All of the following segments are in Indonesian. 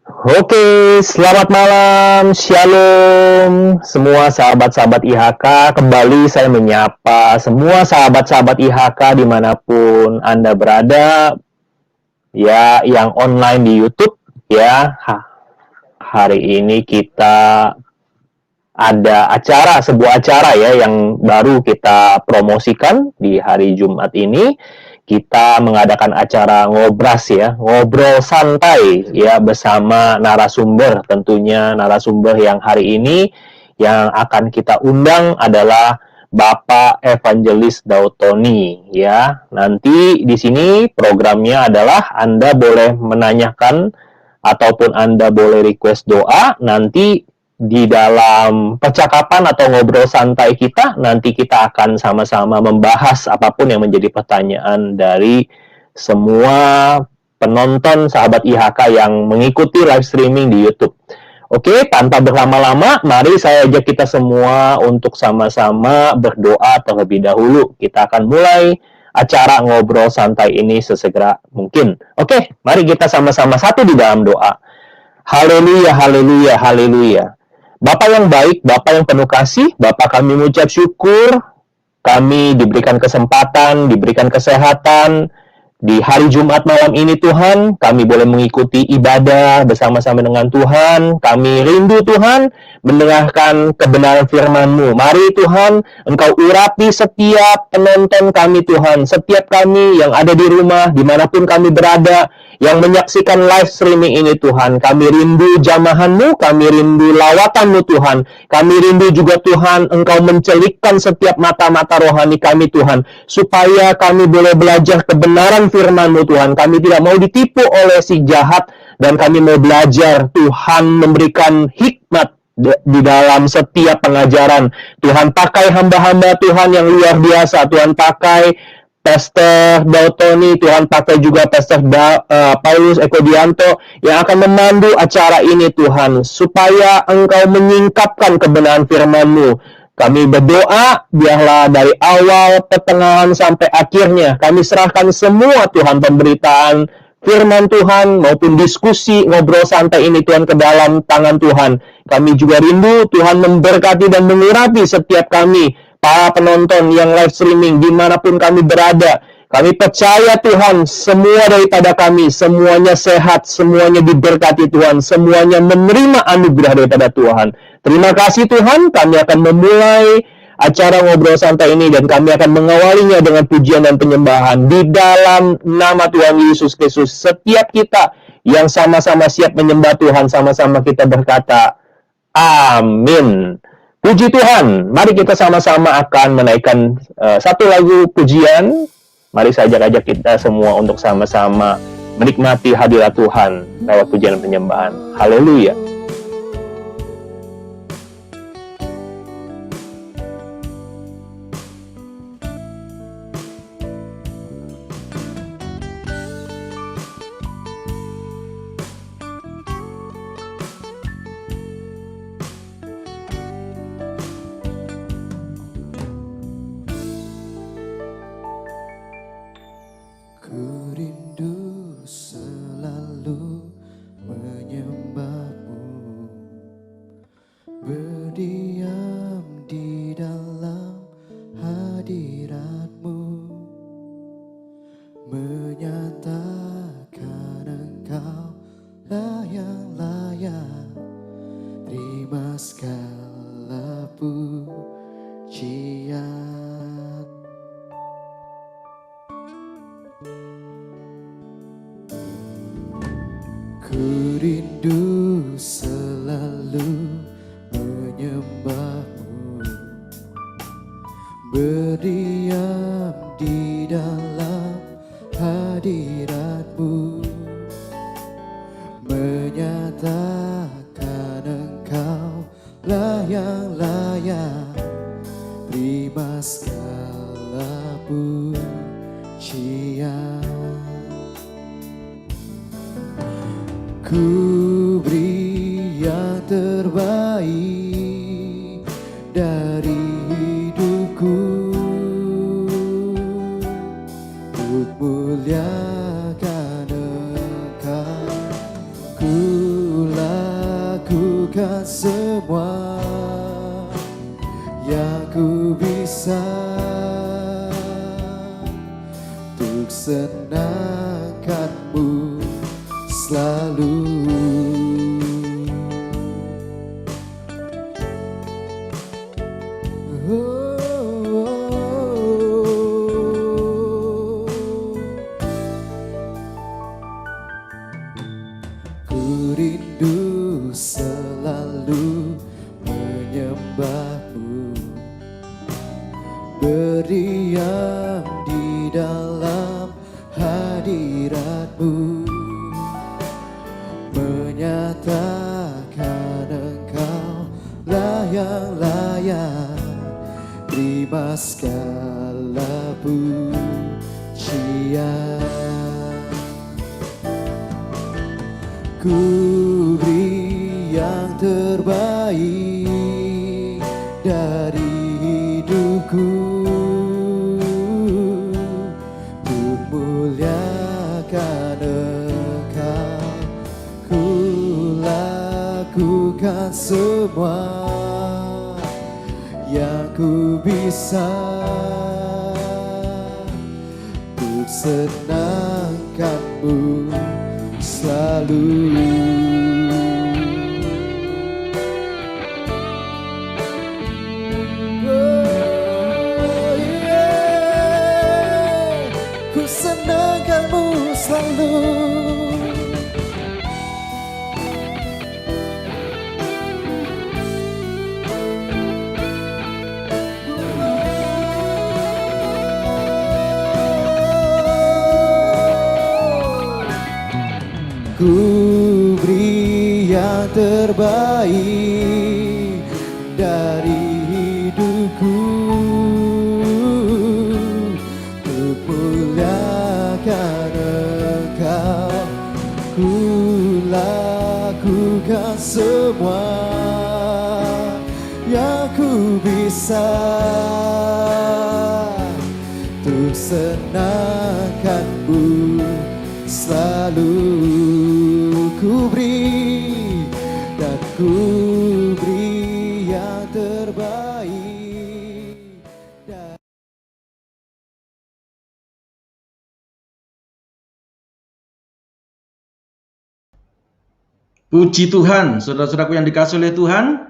Oke, selamat malam, shalom semua sahabat-sahabat IHK. Kembali saya menyapa semua sahabat-sahabat IHK dimanapun Anda berada, ya, yang online di YouTube, ya. Hari ini kita ada sebuah acara ya yang baru kita promosikan di hari Jumat ini. Kita mengadakan acara ngobras ya, ngobrol santai ya bersama narasumber. Tentunya narasumber yang hari ini yang akan kita undang adalah Bapak Evangelis Dautoni ya. Nanti di sini programnya adalah Anda boleh menanyakan ataupun Anda boleh request doa. Nanti di dalam percakapan atau ngobrol santai kita, nanti kita akan sama-sama membahas apapun yang menjadi pertanyaan dari semua penonton sahabat IHK yang mengikuti live streaming di YouTube. Oke, tanpa berlama-lama, mari saya ajak kita semua untuk sama-sama berdoa terlebih dahulu. Kita akan mulai acara ngobrol santai ini sesegera mungkin. Oke, mari kita sama-sama satu di dalam doa. Haleluya, haleluya, haleluya. Bapak yang baik, Bapak yang penuh kasih, Bapak kami mengucap syukur, kami diberikan kesempatan, diberikan kesehatan, di hari Jumat malam ini Tuhan, kami boleh mengikuti ibadah bersama-sama dengan Tuhan. Kami rindu Tuhan mendengarkan kebenaran firman-Mu. Mari Tuhan, Engkau urapi setiap penonton kami Tuhan. Setiap kami yang ada di rumah, dimanapun kami berada, yang menyaksikan live streaming ini Tuhan. Kami rindu jamahan-Mu, kami rindu lawatan-Mu Tuhan. Kami rindu juga Tuhan, Engkau mencelikkan setiap mata-mata rohani kami Tuhan. Supaya kami boleh belajar kebenaran firman-Mu Tuhan. Kami tidak mau ditipu oleh si jahat, dan kami mau belajar Tuhan memberikan hikmat di dalam setiap pengajaran. Tuhan pakai hamba-hamba Tuhan yang luar biasa. Tuhan pakai Pastor Dautoni, Tuhan pakai juga Pastor Paulus Ekodianto yang akan memandu acara ini Tuhan, supaya Engkau menyingkapkan kebenaran firman-Mu. Kami berdoa, biarlah dari awal, pertengahan, sampai akhirnya, kami serahkan semua Tuhan pemberitaan firman Tuhan maupun diskusi, ngobrol santai ini Tuhan ke dalam tangan Tuhan. Kami juga rindu Tuhan memberkati dan mengurapi setiap kami, para penonton yang live streaming, dimanapun kami berada. Kami percaya Tuhan, semua daripada kami, semuanya sehat, semuanya diberkati Tuhan, semuanya menerima anugerah daripada Tuhan. Terima kasih Tuhan, kami akan memulai acara ngobrol santai ini dan kami akan mengawalinya dengan pujian dan penyembahan di dalam nama Tuhan Yesus Kristus. Setiap kita yang sama-sama siap menyembah Tuhan, sama-sama kita berkata, amin. Puji Tuhan, mari kita sama-sama akan menaikkan satu lagu pujian. Mari saya ajak kita semua untuk sama-sama menikmati hadirat Tuhan lewat pujian dan penyembahan. Haleluya. Ku rindu selalu menyembah-Mu, berdiam di dalam hadirat-Mu, menyatakan Engkau lah yang layak terima segala pujian. Ku rindu selalu menyembah-Mu, berdiam di dalam hadirat-Mu, menyatakan Engkau lah yang layak terima segala pujian. Ku beri yang terbaik dari hidupku untuk muliakan Engkau. Ku semua yang ku bisa untuk senangkanmu selalu. Ku rindu selalu menyembahmu, berdiam di dalam hadiratmu, menyatakan Engkau lah yang layak terima segala pujian. Ku beri yang terbaik dari hidupku untuk muliakan Engkau. Ku lakukan semua yang ku bisa untuk senangkanmu selalu. Oh, yeah. Ku senangkanmu selalu. Ku beri yang terbaik dari hidupku untuk muliakan Engkau. Ku lakukan semua yang ku bisa untuk senangkanmu selalu. Ku beri dan ku beri yang terbaik. Puji Tuhan, saudara-saudaraku yang dikasihi oleh Tuhan,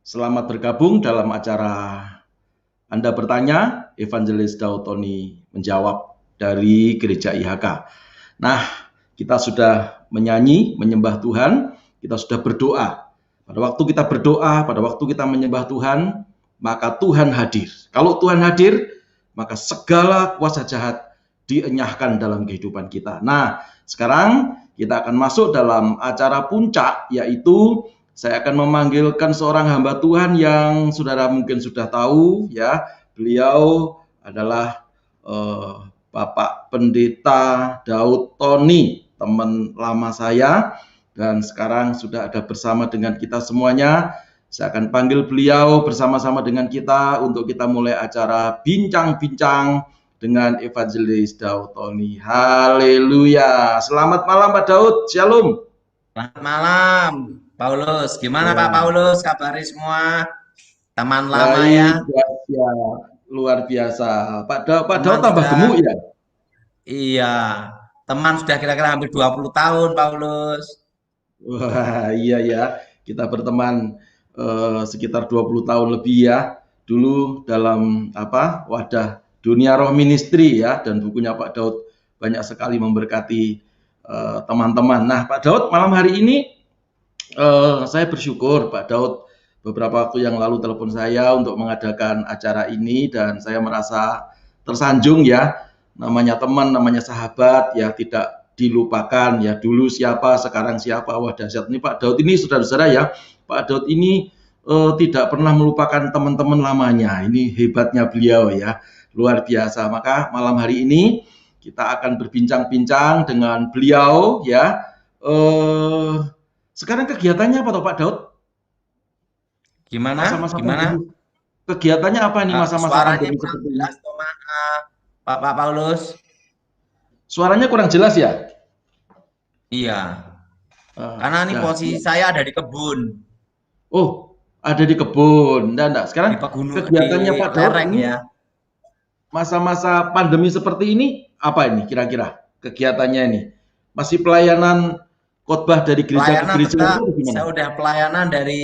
selamat bergabung dalam acara Anda Bertanya, Evangelis Daud Tony menjawab dari Gereja IHK. Nah, kita sudah menyanyi, menyembah Tuhan, kita sudah berdoa. Pada waktu kita berdoa, pada waktu kita menyembah Tuhan, maka Tuhan hadir. Kalau Tuhan hadir, maka segala kuasa jahat dienyahkan dalam kehidupan kita. Nah, sekarang kita akan masuk dalam acara puncak, yaitu saya akan memanggilkan seorang hamba Tuhan yang saudara mungkin sudah tahu, ya. Beliau adalah Bapak Pendeta Daud Tony, teman lama saya, dan sekarang sudah ada bersama dengan kita semuanya. Saya akan panggil beliau bersama-sama dengan kita untuk kita mulai acara bincang-bincang dengan Evangelis Daud Tony. Haleluya. Selamat malam Pak Daud. Shalom. Selamat malam Paulus. Gimana Pak Paulus? Kabarnya semua? Teman lama ya? Ya, luar biasa. Pak Daud tambah gemuk ya? Iya. Teman sudah kira-kira hampir 20 tahun, Paulus. Wah, iya ya. Kita berteman sekitar 20 tahun lebih ya. Dulu dalam wadah dunia roh ministry ya, dan bukunya Pak Daud banyak sekali memberkati teman-teman. Nah, Pak Daud, malam hari ini saya bersyukur Pak Daud beberapa waktu yang lalu telepon saya untuk mengadakan acara ini, dan saya merasa tersanjung ya. Namanya teman, namanya sahabat, ya tidak dilupakan ya. Dulu siapa, sekarang siapa. Wah, dahsyat ini Pak Daud ini, saudara-saudara ya. Pak Daud ini tidak pernah melupakan teman-teman lamanya. Ini hebatnya beliau ya, luar biasa. Maka malam hari ini kita akan berbincang-bincang dengan beliau ya. Sekarang kegiatannya apa toh Pak Daud? Gimana? Gimana? Kegiatannya apa nih masa-masa pandemi seperti ini? Pak Paulus. Suaranya kurang jelas ya? Iya. Karena ini posisi saya ada di kebun. Oh, ada di kebun. Enggak. Sekarang di pegunungan, kegiatannya di Pak Daud lereng ini ya. masa-masa pandemi seperti ini apa ini kira-kira kegiatannya ini? Masih pelayanan khotbah dari gereja ke Pelayanan gereja itu tetap, atau gimana? saya udah pelayanan dari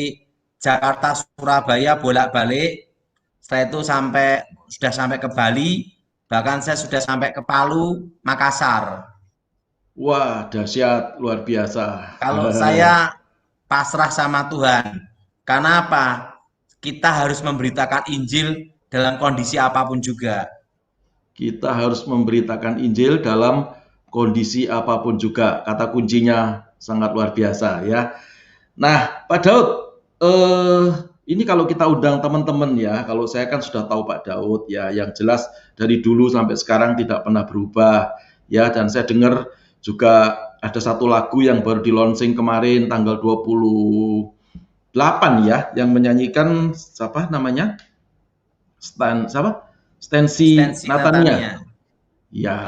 Jakarta Surabaya bolak-balik. Setelah itu sudah sampai ke Bali, bahkan saya sudah sampai ke Palu, Makassar. Wah, dahsyat, luar biasa. Kalau saya pasrah sama Tuhan, karena apa? Kita harus memberitakan Injil dalam kondisi apapun juga. Kita harus memberitakan Injil dalam kondisi apapun juga. Kata kuncinya sangat luar biasa ya. Nah, Pak Daud, ini kalau kita undang teman-teman ya, kalau saya kan sudah tahu Pak Daud ya, yang jelas dari dulu sampai sekarang tidak pernah berubah ya, dan saya dengar juga ada satu lagu yang baru di launching kemarin tanggal 28 ya, yang menyanyikan siapa namanya? Stensi Stensi Natania. Natania. Ya,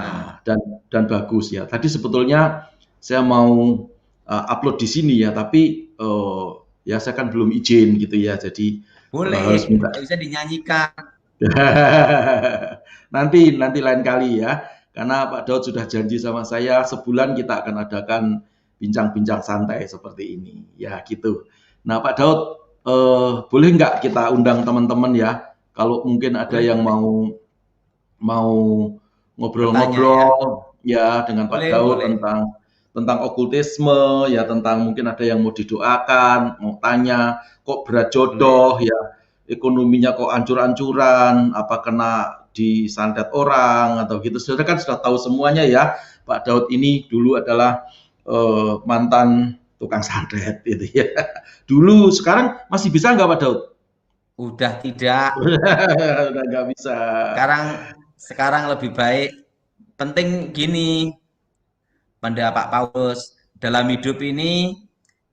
Nah, dan bagus ya. Tadi sebetulnya saya mau upload di sini ya, tapi ya saya kan belum izin gitu ya, jadi harus boleh, minta. bisa dinyanyikan. Nanti lain kali ya, karena Pak Daud sudah janji sama saya sebulan kita akan adakan bincang-bincang santai seperti ini, ya gitu. Nah Pak Daud, boleh nggak kita undang teman-teman ya, kalau mungkin ada Boleh, yang boleh. mau Bertanya ya. ngobrol-ngobrol ya dengan Pak Boleh, Daud boleh. tentang okultisme ya, tentang mungkin ada yang mau didoakan, mau tanya kok berat Boleh. jodoh ya, ekonominya kok ancur-ancuran, apa kena disantet orang atau gitu. Saudara kan sudah tahu semuanya ya. Pak Daud ini dulu adalah mantan tukang santet gitu ya. Dulu, sekarang masih bisa nggak Pak Daud? Udah tidak. Udah nggak bisa. Sekarang sekarang lebih baik. Penting gini, pendapat Pak Paulus, dalam hidup ini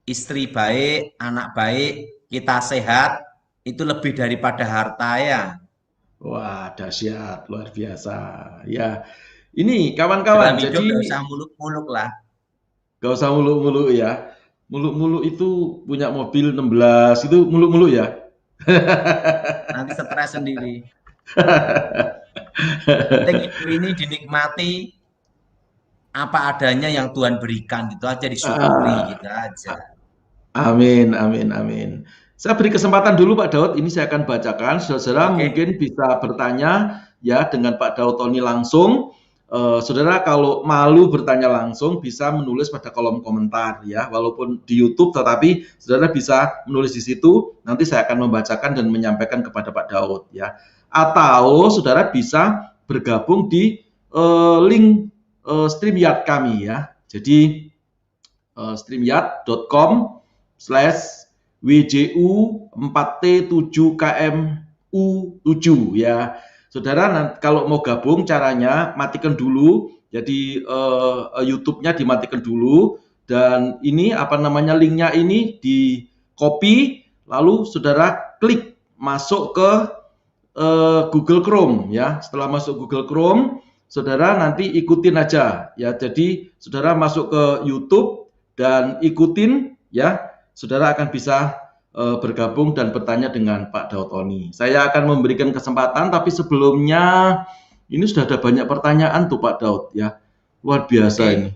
istri baik, anak baik, kita sehat, itu lebih daripada harta ya. Wah, dahsyat, luar biasa. Ya, ini Dalam kawan-kawan, hidup jadi gak usah muluk-muluk lah. gak usah mulu-mulu ya. Mulu-mulu itu punya mobil 16, itu mulu-mulu ya. Nanti stres sendiri. Penting hidup ini dinikmati apa adanya yang Tuhan berikan, gitu aja, disyukuri Ah, gitu aja. amin, amin, amin. Saya beri kesempatan dulu Pak Daud, ini saya akan bacakan. Saudara Oke. mungkin bisa bertanya ya dengan Pak Daud Tony langsung. Saudara kalau malu bertanya langsung bisa menulis pada kolom komentar ya, walaupun di YouTube tetapi saudara bisa menulis di situ. Nanti saya akan membacakan dan menyampaikan kepada Pak Daud ya. Atau saudara bisa bergabung di link StreamYard kami ya. Jadi streamyard.com/WJU4T7KMU7 ya. Saudara kalau mau gabung caranya matikan dulu. Jadi YouTube-nya dimatikan dulu dan ini apa namanya linknya ini di copy lalu saudara klik masuk ke Google Chrome ya. Setelah masuk Google Chrome, saudara nanti ikutin aja ya. Jadi saudara masuk ke YouTube dan ikutin ya. Saudara akan bisa bergabung dan bertanya dengan Pak Daud Tony. Saya akan memberikan kesempatan, tapi sebelumnya ini sudah ada banyak pertanyaan tuh Pak Daud ya. Luar biasa Oke. ini.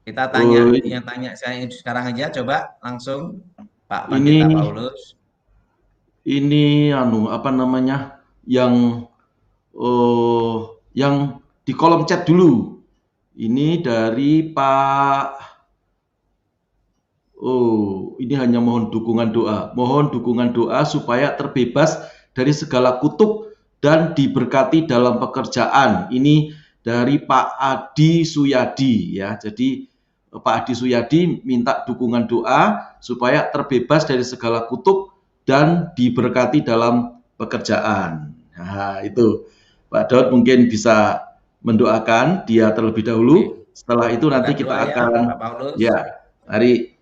Kita tanya, yang tanya saya sekarang aja, coba langsung Pak Pendeta Ini Paulus. apa namanya yang di kolom chat dulu. Ini dari Pak. Ini hanya mohon dukungan doa. Mohon dukungan doa supaya terbebas dari segala kutuk dan diberkati dalam pekerjaan. Ini dari Pak Adi Suyadi ya. Jadi Pak Adi Suyadi minta dukungan doa supaya terbebas dari segala kutuk dan diberkati dalam pekerjaan. Nah, itu Pak Daud mungkin bisa mendoakan dia terlebih dahulu. Setelah itu nanti kita akan Pak Paulus. ya, mari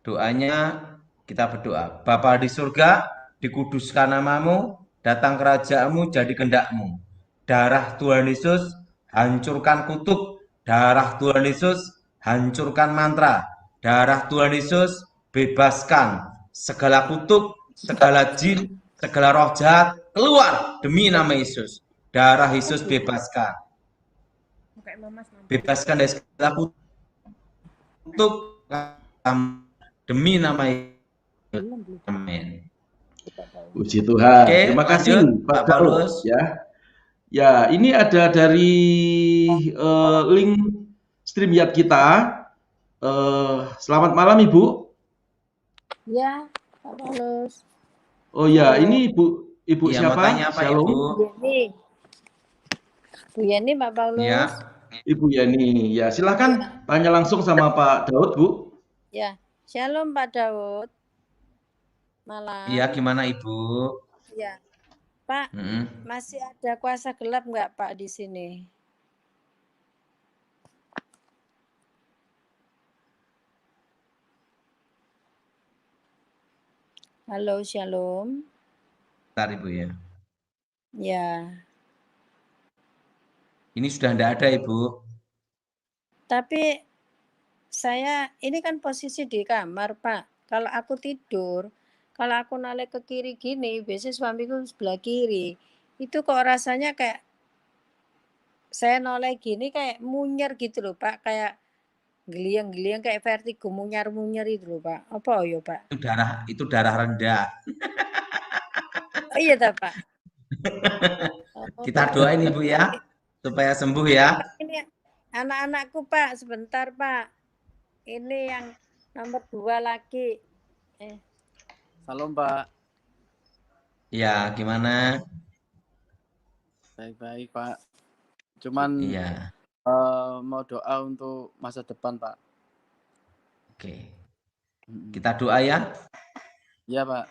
Doanya kita berdoa. Bapa di surga, dikuduskan namamu, datang kerajaanmu, jadi kehendakmu. Darah Tuhan Yesus, hancurkan kutuk. Darah Tuhan Yesus, hancurkan mantra. Darah Tuhan Yesus, bebaskan segala kutuk, segala jin, segala roh jahat keluar demi nama Yesus. Darah Yesus bebaskan. Bebaskan dari segala kutuk demi nama Yesus. Amin. Puji Tuhan. Oke, Terima kasih lanjut Pak Pak Daud Paulus. ya. Ya, ini ada dari link StreamYard kita. Selamat malam Ibu. Ya, Pak Paulus. Oh ya, Halo. ini Ibu Iya, mau siapa? tanya apa Shalom. Ibu? Bu Yeni, Pak Paulus. Ya, Ibu Yani. Ya, silahkan tanya langsung sama Pak Daud, Bu. Ya, Shalom Pak Daud. Malam. iya gimana Ibu? Ya, Pak, masih ada kuasa gelap nggak Pak di sini? Halo, Shalom. Bentar Ibu ya. Ya, Ini sudah tidak ada Ibu. tapi saya ini kan posisi di kamar Pak. Kalau aku tidur, kalau aku noleh ke kiri gini, biasanya suamiku sebelah kiri. Itu kok rasanya kayak saya noleh gini kayak munyer gitu loh Pak, kayak geliang-geliang kayak vertigo munyer-munyer itu loh Pak. Apa ya Pak? Itu darah rendah. Oh iya dah Pak. Kita doain Ibu ya, supaya sembuh ya. Ini anak-anakku Pak, sebentar Pak. Ini yang nomor 2 lagi. Salam Pak. Ya, gimana? Baik-baik Pak. Cuman Iya, mau doa untuk masa depan Pak. oke. Kita doa ya. Iya Pak.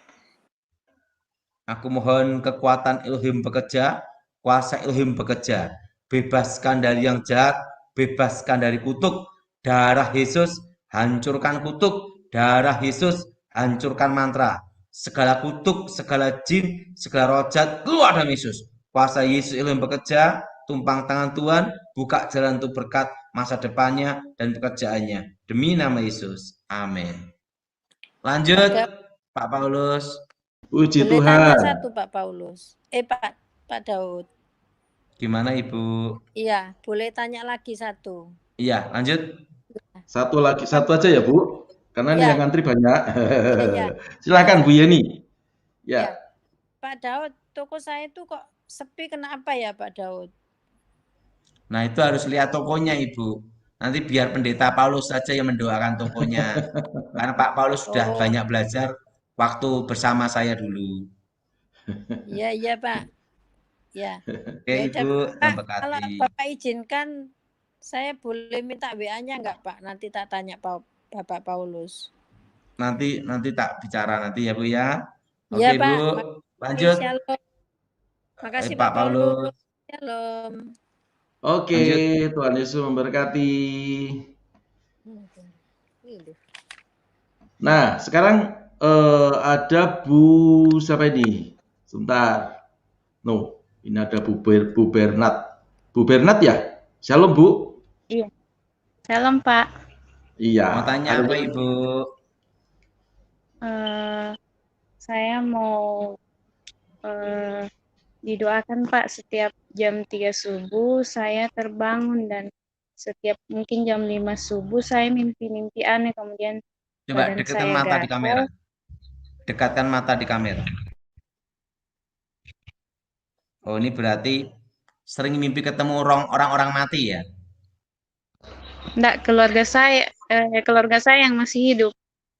Aku mohon kekuatan Elohim bekerja, kuasa Elohim bekerja. Bebaskan dari yang jahat, bebaskan dari kutuk. Darah Yesus, hancurkan kutuk. Darah Yesus, hancurkan mantra. Segala kutuk, segala jin, segala roh jahat, keluar dari Yesus. Kuasa Yesus Elohim bekerja, tumpang tangan Tuhan, buka jalan untuk berkat masa depannya dan pekerjaannya. Demi nama Yesus. Amin. Lanjut, Pak Paulus. Puji Boleh tanya Tuhan. satu Pak Paulus. Pak Daud. Gimana Ibu? Iya, boleh tanya lagi satu. Iya, lanjut. Satu aja ya, Bu. Karena ini Ya. yang ngantri banyak. Iya. Silakan Bu Yeni. Ya. Pak Daud, toko saya itu kok sepi kenapa ya Pak Daud? Nah, itu harus lihat tokonya, Ibu. Nanti biar pendeta Paulus saja yang mendoakan tokonya. Karena Pak Paulus sudah banyak belajar waktu bersama saya dulu. Iya Pak. Ya. Oke, Ibu, Pak, kalau Bapak izinkan, saya boleh minta WA-nya enggak Pak? Nanti tak tanya Bapak Paulus. Nanti tak bicara nanti ya Bu ya. Oke Ya, Pak. Bu, lanjut. Shalom. Makasih Pak Paulus. Shalom. Oke, lanjut. Tuhan Yesus memberkati. Nah, sekarang ada Bu siapa ini? Sebentar. No, ini ada Bu Bernat. Bu Bernat ya? Shalom Bu. Iya. Shalom Pak. Iya. Mau tanya apa Ibu? Saya mau didoakan Pak, setiap jam 3 subuh saya terbangun dan setiap mungkin jam 5 subuh saya mimpi-mimpi aneh, kemudian Coba badan dekatkan saya mata di gatal. kamera. Dekatkan mata di kamera. Oh, ini berarti sering mimpi ketemu orang-orang mati ya? Enggak, keluarga saya yang masih hidup.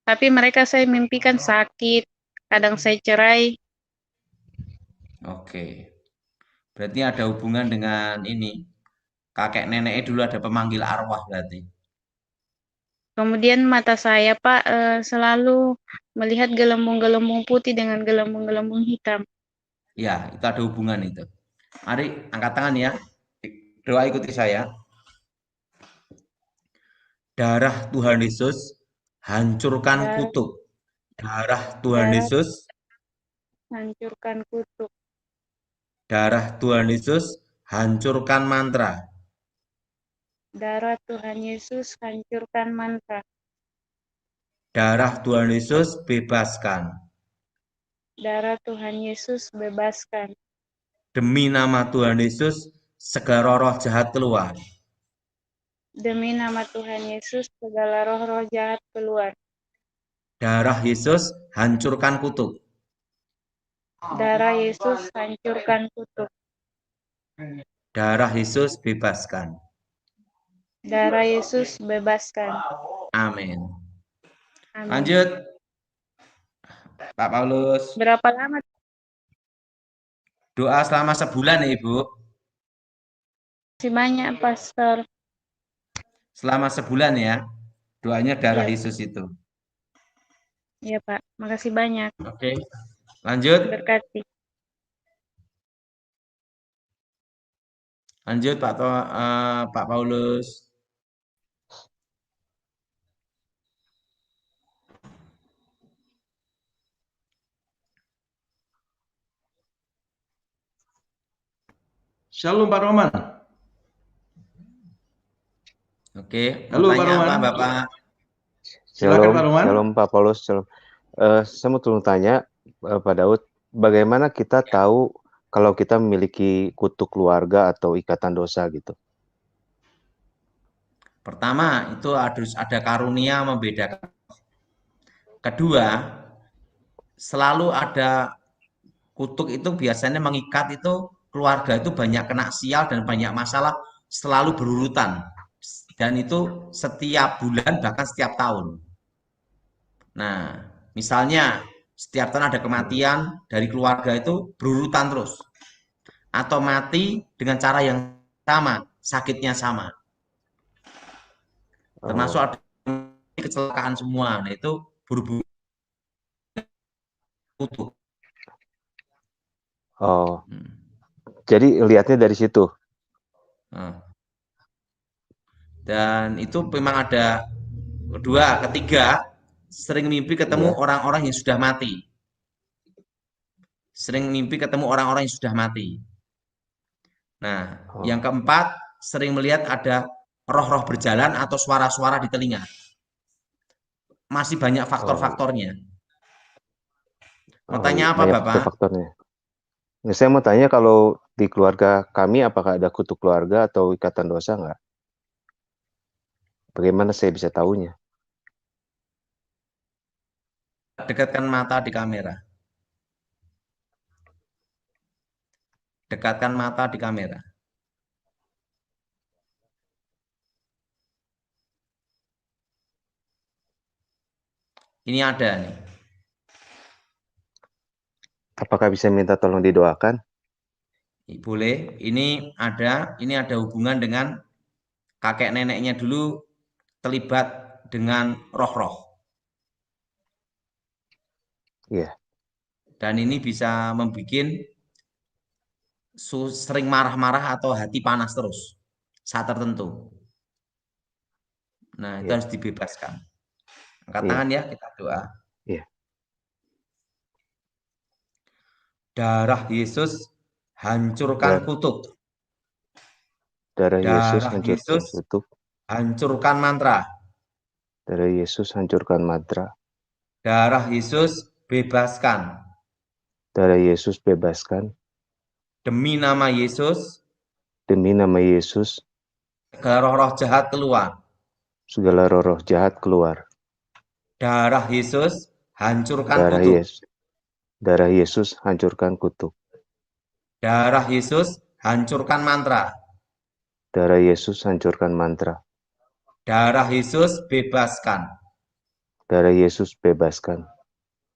Tapi mereka saya mimpikan sakit, kadang saya cerai. Oke. Berarti ada hubungan dengan ini. Kakek neneknya dulu ada pemanggil arwah berarti. Kemudian mata saya Pak selalu melihat gelembung-gelembung putih dengan gelembung-gelembung hitam. Ya, itu ada hubungan itu. Mari angkat tangan ya. Doa ikuti saya. Darah Tuhan Yesus hancurkan kutuk. Darah Tuhan Yesus hancurkan kutuk. Darah Tuhan Yesus hancurkan mantra. Darah Tuhan Yesus hancurkan mantra. Darah Tuhan Yesus bebaskan. Darah Tuhan Yesus bebaskan. Demi nama Tuhan Yesus, segala roh jahat keluar. Demi nama Tuhan Yesus, segala roh-roh jahat keluar. Darah Yesus hancurkan kutuk. Darah Yesus hancurkan kutuk. Darah Yesus bebaskan. Darah Yesus bebaskan. Amin. Amin. Lanjut, Pak Paulus. Berapa lama? Doa selama sebulan ya Ibu. Masih banyak, Pastor. Selama sebulan ya. Doanya darah Iya. Yesus itu. Iya, Pak. Makasih banyak. Oke. Lanjut. Berkati. Lanjut Pak Paulus. Shalom Pak Roman. Oke, Halo mau Pak tanya Roman. apa Bapak? Silakan Pak Shalom, Roman. shalom Pak Paulus. Shalom. Saya mau tanya Pak Daud, bagaimana kita tahu kalau kita memiliki kutuk keluarga atau ikatan dosa gitu? Pertama, itu harus ada karunia membedakan. Kedua, selalu ada kutuk itu biasanya mengikat itu keluarga itu banyak kena sial dan banyak masalah selalu berurutan. Dan itu setiap bulan bahkan setiap tahun. Nah, misalnya setiap tahun ada kematian dari keluarga itu berurutan terus. Atau mati dengan cara yang sama, sakitnya sama. Termasuk ada kecelakaan semua. Nah, itu berhubungan kutuk. Oh, jadi lihatnya dari situ. Nah. Dan itu memang ada kedua, ketiga, sering mimpi ketemu orang-orang yang sudah mati. Sering mimpi ketemu orang-orang yang sudah mati. Nah, yang keempat, sering melihat ada roh-roh berjalan atau suara-suara di telinga. Masih banyak faktor-faktornya. Mau tanya apa, banyak Bapak? faktornya. Nah, saya mau tanya kalau di keluarga kami apakah ada kutuk keluarga atau ikatan dosa nggak? Bagaimana saya bisa tahunya? Dekatkan mata di kamera. Dekatkan mata di kamera. Ini ada nih. Apakah bisa minta tolong didoakan? Boleh. Ini ada hubungan dengan kakek neneknya dulu terlibat dengan roh-roh. Iya. Dan ini bisa membuat sering marah-marah atau hati panas terus saat tertentu. Nah, itu harus dibebaskan. Angkat tangan ya, kita doa. Iya. Darah Yesus hancurkan kutuk. Darah Yesus hancurkan Yesus kutuk. hancurkan mantra. Darah Yesus hancurkan mantra. Darah Yesus bebaskan. Darah Yesus bebaskan. Demi nama Yesus. Demi nama Yesus. Segala roh-roh jahat keluar. Segala roh-roh jahat keluar. Darah Yesus hancurkan kutuk. Darah Yesus hancurkan kutuk. Darah Yesus hancurkan mantra. Darah Yesus hancurkan mantra. Darah Yesus bebaskan. Darah Yesus bebaskan.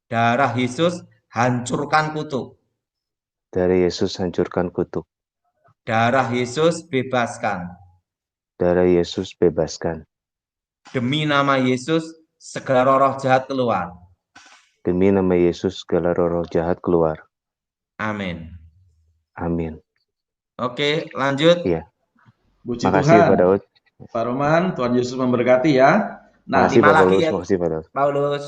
Darah Yesus hancurkan kutuk. Darah Yesus hancurkan kutuk. Darah Yesus bebaskan. Darah Yesus bebaskan. Demi nama Yesus, segala roh jahat keluar. Demi nama Yesus, segala roh jahat keluar. Amin. Amin. Oke, lanjut. Iya. Puji Makasih Tuhan. Pak Daud. Pak Roman, Tuhan Yesus memberkati ya. Nah, makasih Pak lagi Paulus. ya, Makasih Pak Daud. Paulus.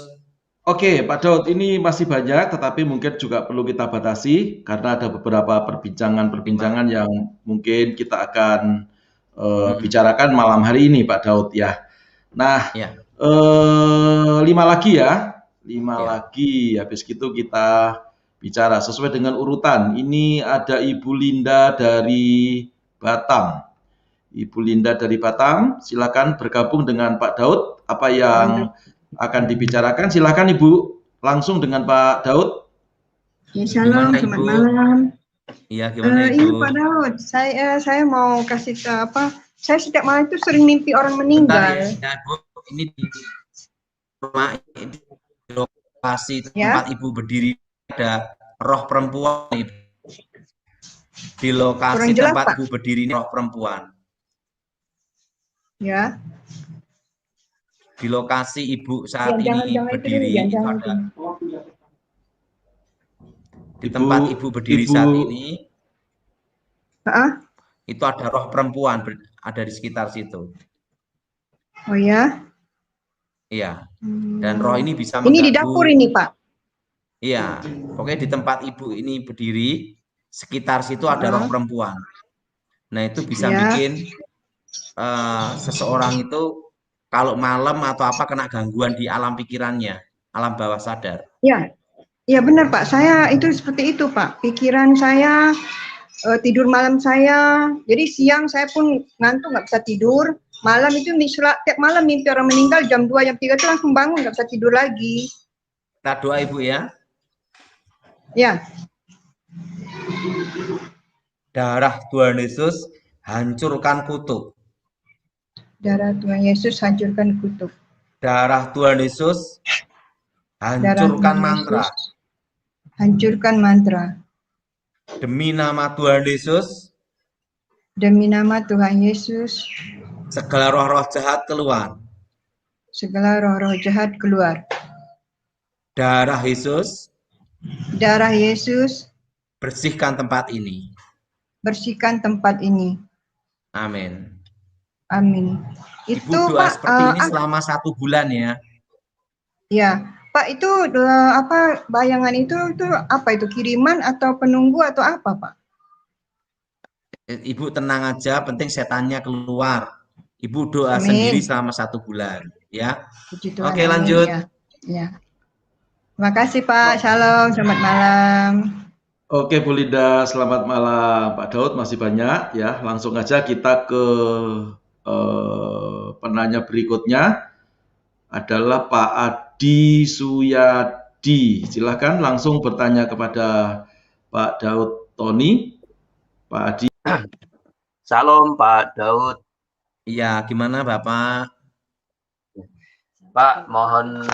Oke, Pak Daud, ini masih banyak, tetapi mungkin juga perlu kita batasi karena ada beberapa perbincangan yang mungkin kita akan bicarakan malam hari ini, Pak Daud ya. Nah, Ya. 5 lagi ya. 5 Ya. lagi. Habis gitu kita bicara sesuai dengan urutan. Ini ada Ibu Linda dari Batam. Ibu Linda dari Batam, silakan bergabung dengan Pak Daud. Apa yang akan dibicarakan? Silakan Ibu, langsung dengan Pak Daud. Ya, shalom, Gimana, selamat Ibu? malam. Iya, gimana Iya Ibu? Pak Daud, saya mau kasih saya setiap malam itu sering mimpi orang meninggal. Bentar ya, Bu. Ini di rumah, di lokasi Ya. tempat Ibu berdiri ada roh perempuan, Ibu. Di lokasi Kurang jelas, tempat Pak. Ibu berdiri ini roh perempuan. Ya. Di lokasi Ibu saat Jangan ini berdiri itu ada di tempat Ibu berdiri saat ini itu ada roh perempuan ada di sekitar situ. Oh ya. Iya. Dan roh ini bisa Ini di dapur ini, Pak. Iya. Pokoknya di tempat Ibu ini berdiri sekitar situ ada roh perempuan. Nah, itu bisa bikin seseorang itu kalau malam atau apa kena gangguan di alam pikirannya, alam bawah sadar. Ya. Ya benar Pak, saya itu seperti itu Pak. Pikiran saya, tidur malam saya, jadi siang saya pun ngantuk nggak bisa tidur. Malam itu tiap malam mimpi orang meninggal jam 2, jam 3 itu langsung bangun nggak bisa tidur lagi. Kita doa Ibu ya. Ya. Darah Tuhan Yesus hancurkan kutuk. Darah Tuhan Yesus hancurkan kutuk. Darah Tuhan Yesus hancurkan mantra. Hancurkan mantra. Demi nama Tuhan Yesus. Demi nama Tuhan Yesus. Segala roh-roh jahat keluar. Segala roh-roh jahat keluar. Darah Yesus. Darah Yesus. Bersihkan tempat ini. Bersihkan tempat ini. Amin. Amin. Ibu Itu doa Pak, seperti ini selama 1 bulan ya. Ya, Pak, itu bayangan itu apa itu, kiriman atau penunggu atau apa Pak? Ibu tenang aja, penting setannya keluar. Ibu doa Amin. sendiri selama 1 bulan ya. Puji Tuhan, Oke, amin, lanjut. Ya. Terima kasih Pak, shalom, selamat malam. Oke Bu Linda, selamat malam. Pak Daud masih banyak ya. Langsung aja kita ke penanya berikutnya adalah Pak Adi Suyadi. Silakan langsung bertanya kepada Pak Daud Tony. Pak Adi. Salam Pak Daud. Iya, gimana Bapak? Pak, mohon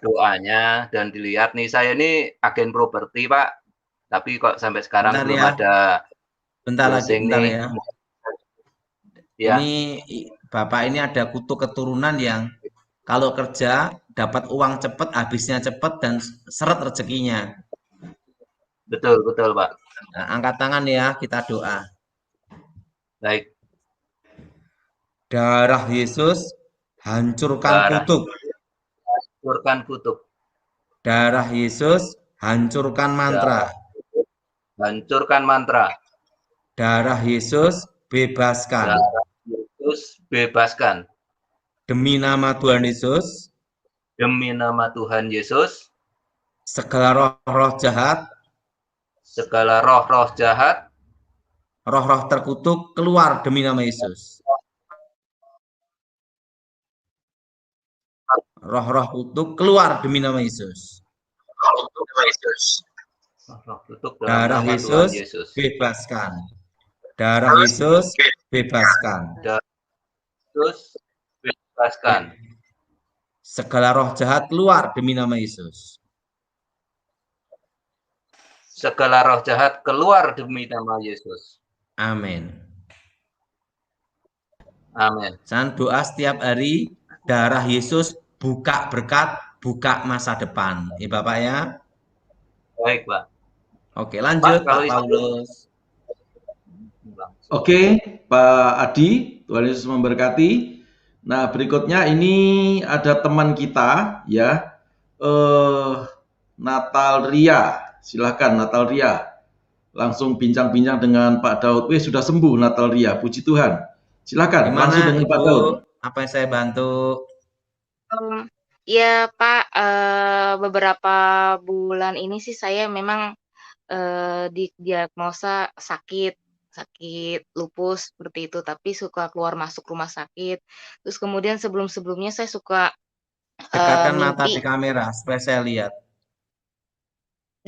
doanya dan dilihat nih, saya ini agen properti Pak, tapi kok sampai sekarang Bentar belum ya. ada. Bentar lagi, bentar nih. ya. Ya. Ini Bapak ini ada kutu keturunan yang kalau kerja dapat uang cepat, habisnya cepat dan seret rezekinya. Betul, betul Pak. Nah, angkat tangan ya, kita doa. Baik. Darah Yesus hancurkan kutuk. Hancurkan kutuk. Darah Yesus hancurkan mantra. Hancurkan mantra. Darah Yesus bebaskan. Darah Yesus bebaskan. Demi nama Tuhan Yesus. Demi nama Tuhan Yesus. Segala roh-roh jahat. Segala roh-roh jahat. Roh-roh terkutuk keluar demi nama Yesus. Roh-roh kutuk keluar demi nama Yesus. Darah Yesus bebaskan. Darah Yesus bebaskan. Darah Yesus bebaskan. Segala roh jahat keluar demi nama Yesus. Segala roh jahat keluar demi nama Yesus. Amin. Amin. Saya doa setiap hari, darah Yesus buka berkat, buka masa depan. Ya Bapak ya. Baik Pak. Oke, lanjut Pak, Pak Paulus. Oke, Pak Adi, Tuhan Yesus memberkati. Nah, berikutnya ini ada teman kita ya, Natalia. Silahkan Natalia. Langsung bincang-bincang dengan Pak Daud. Sudah sembuh Natalia, puji Tuhan. Silakan Gimana langsung dengan Ibu? Pak Daud. Apa yang saya bantu? Ya Pak, beberapa bulan ini sih saya memang didiagnosa sakit lupus seperti itu, tapi suka keluar masuk rumah sakit. Terus kemudian sebelum-sebelumnya saya suka Dekatkan mata di mimpi, kamera supaya saya lihat.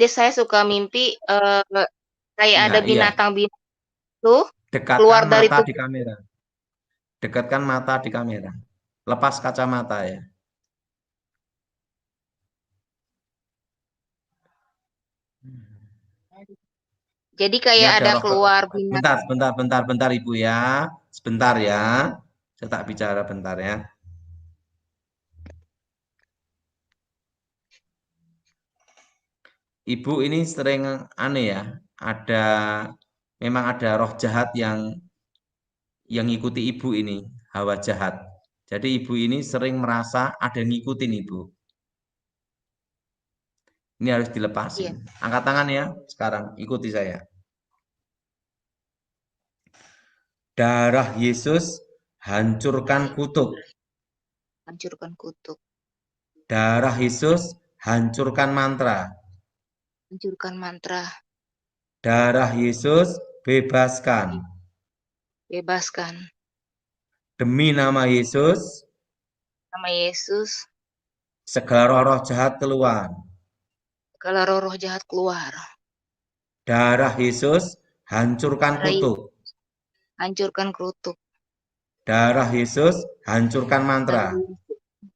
saya suka mimpi kayak ada Enggak, iya. binatang-binatang itu keluar Dekatkan dari mata di tubuh. kamera. Dekatkan mata di kamera. Lepas kacamata ya. Jadi Ini kayak ada ada roh keluar binatang. bentar Ibu ya. Sebentar ya. Saya tak bicara bentar ya. Ibu ini sering aneh ya. Memang ada roh jahat yang ngikuti ibu ini, hawa jahat. Jadi ibu ini sering merasa ada yang ngikutin ibu. Ini harus dilepasin. Iya. Angkat tangan ya sekarang, ikuti saya. Darah Yesus hancurkan kutuk. Hancurkan kutuk. Darah Yesus hancurkan mantra. Hancurkan mantra. Darah Yesus bebaskan. Bebaskan. Demi nama Yesus, Nama Yesus, segala roh-roh jahat keluar. segala roh-roh jahat keluar. Darah Yesus hancurkan Darah kutuk. hancurkan kutuk. Darah Yesus hancurkan mantra.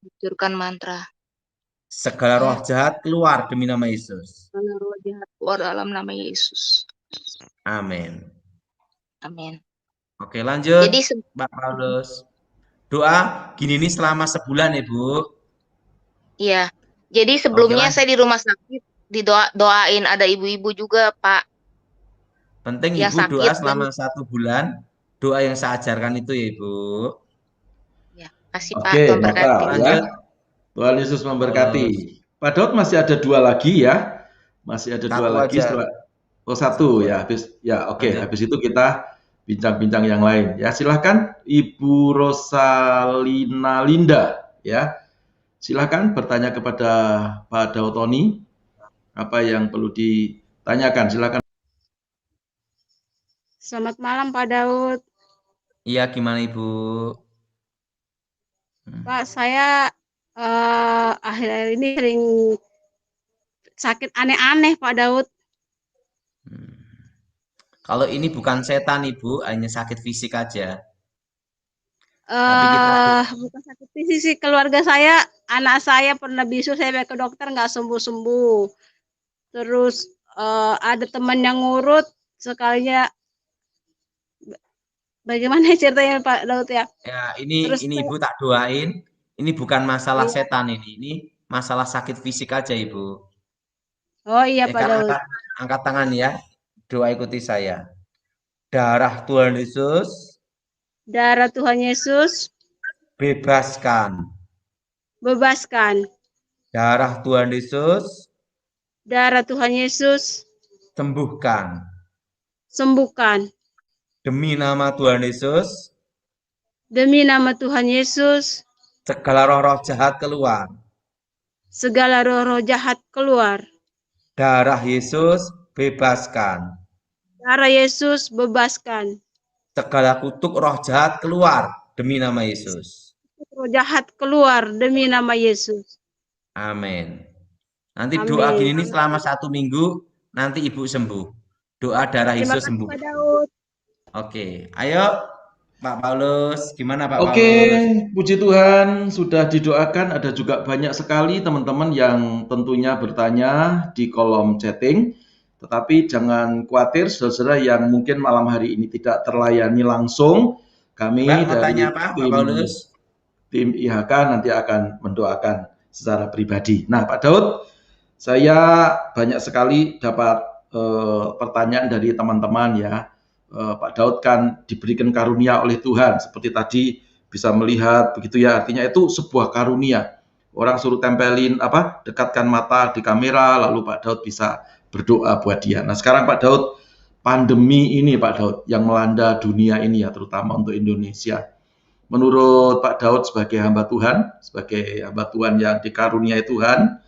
Hancurkan mantra. Segala roh jahat keluar demi nama Yesus. Segala roh jahat keluar dalam nama Yesus. Amin. Amin. Oke, lanjut. Jadi Pak Paulus. Doa gini nih selama sebulan ya, Bu. iya. Jadi sebelumnya saya di rumah sakit doain ada ibu-ibu juga, Pak. Penting Ya, Ibu sakit doa selama 1 bulan. Doa yang saya ajarkan itu ya, Ibu. Ya, kasih Pak. Oke, Tuhan berkati. maka ya. Lanjut. Tuhan Yesus memberkati. Pak Daud masih ada 2 lagi ya. Masih ada 2 Satu lagi aja. setelah. Oh, 1 ya. Oke. Lanjut. Habis itu kita bincang-bincang yang lain. Ya, silahkan Ibu Rosalina Linda ya. Silahkan bertanya kepada Pak Daud Tony apa yang perlu ditanyakan. Silakan. Selamat malam Pak Daud. Iya, gimana Ibu? Pak, saya akhir-akhir ini sering sakit aneh-aneh Pak Daud. Kalau ini bukan setan Ibu, hanya sakit fisik aja. Bukan sakit fisik sih, keluarga saya, anak saya pernah bisu, saya bawa ke dokter nggak sembuh-sembuh. Terus ada teman yang ngurut, sekalinya bagaimana ceritanya Pak Daud ya? Ya, ini Terus Ibu tak doain. Ini bukan masalah setan ini masalah sakit fisik aja Ibu. Oh iya Pak Daud. Angkat tangan ya. Doa ikuti saya. Darah Tuhan Yesus. Darah Tuhan Yesus. Bebaskan. Bebaskan. Darah Tuhan Yesus. Darah Tuhan Yesus. Sembuhkan. Sembuhkan. Demi nama Tuhan Yesus. Demi nama Tuhan Yesus. Segala roh-roh jahat keluar. Segala roh-roh jahat keluar. Darah Yesus bebaskan. Darah Yesus bebaskan. Segala kutuk roh jahat keluar demi nama Yesus. Roh jahat keluar demi nama Yesus. Amin. Nanti doa gini nih selama 1 minggu, nanti Ibu sembuh. Doa darah Yesus sembuh. Terima kasih Pak Daud. Oke, ayo Pak Paulus, gimana Pak Paulus? Oke, puji Tuhan sudah didoakan. Ada juga banyak sekali teman-teman yang tentunya bertanya di kolom chatting. Tetapi jangan khawatir, saudara-saudara yang mungkin malam hari ini tidak terlayani langsung. Kami dari tim IHK nanti akan mendoakan secara pribadi. Nah, Pak Daud, saya banyak sekali dapat pertanyaan dari teman-teman ya. Pak Daud kan diberikan karunia oleh Tuhan, seperti tadi bisa melihat begitu ya, artinya itu sebuah karunia. Orang suruh tempelin dekatkan mata di kamera, lalu Pak Daud bisa berdoa buat dia. Nah, sekarang Pak Daud, pandemi ini Pak Daud yang melanda dunia ini ya, terutama untuk Indonesia. menurut Pak Daud sebagai hamba Tuhan yang dikaruniai Tuhan,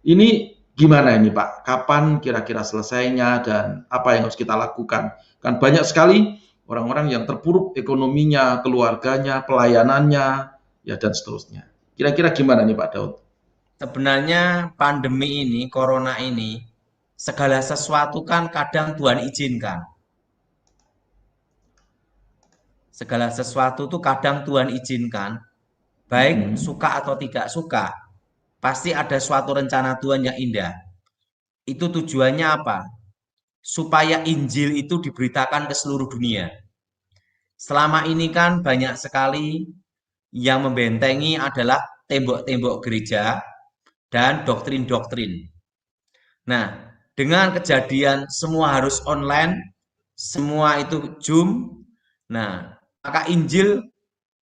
ini gimana ini Pak? Kapan kira-kira selesainya dan apa yang harus kita lakukan? Kan banyak sekali orang-orang yang terpuruk ekonominya, keluarganya, pelayanannya, ya dan seterusnya. Kira-kira gimana nih Pak Daud? Sebenarnya pandemi ini, corona ini, segala sesuatu kan kadang Tuhan izinkan. Segala sesuatu tuh kadang Tuhan izinkan, baik suka atau tidak suka, pasti ada suatu rencana Tuhan yang indah. Itu tujuannya apa? Supaya Injil itu diberitakan ke seluruh dunia. Selama ini kan banyak sekali yang membentengi adalah tembok-tembok gereja dan doktrin-doktrin. Nah, dengan kejadian semua harus online, semua itu Zoom, nah, maka Injil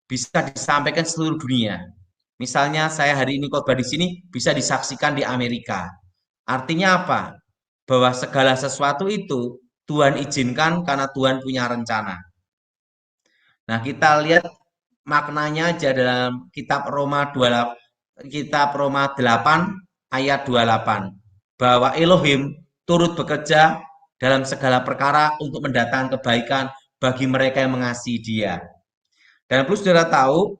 bisa disampaikan seluruh dunia. Misalnya saya hari ini khotbah di sini bisa disaksikan di Amerika. Artinya apa? Bahwa segala sesuatu itu Tuhan izinkan karena Tuhan punya rencana. Nah, kita lihat maknanya aja dalam kitab Roma 8 ayat 28 bahwa Elohim turut bekerja dalam segala perkara untuk mendatangkan kebaikan bagi mereka yang mengasihi Dia. Dan perlu saudara tahu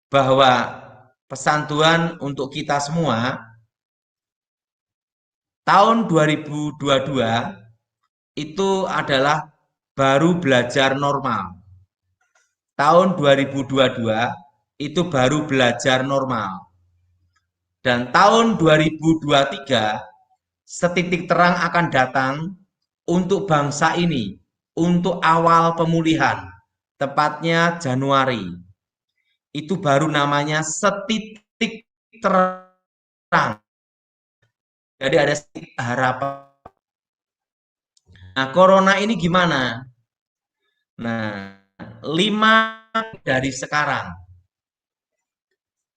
bahwa pesan Tuhan untuk kita semua tahun 2022 itu adalah baru belajar normal. Tahun 2022 itu baru belajar normal. Dan tahun 2023 setitik terang akan datang untuk bangsa ini, untuk awal pemulihan, tepatnya Januari. Itu baru namanya setitik terang. Jadi ada setitik harapan. Nah, corona ini gimana? Nah, 5 dari sekarang.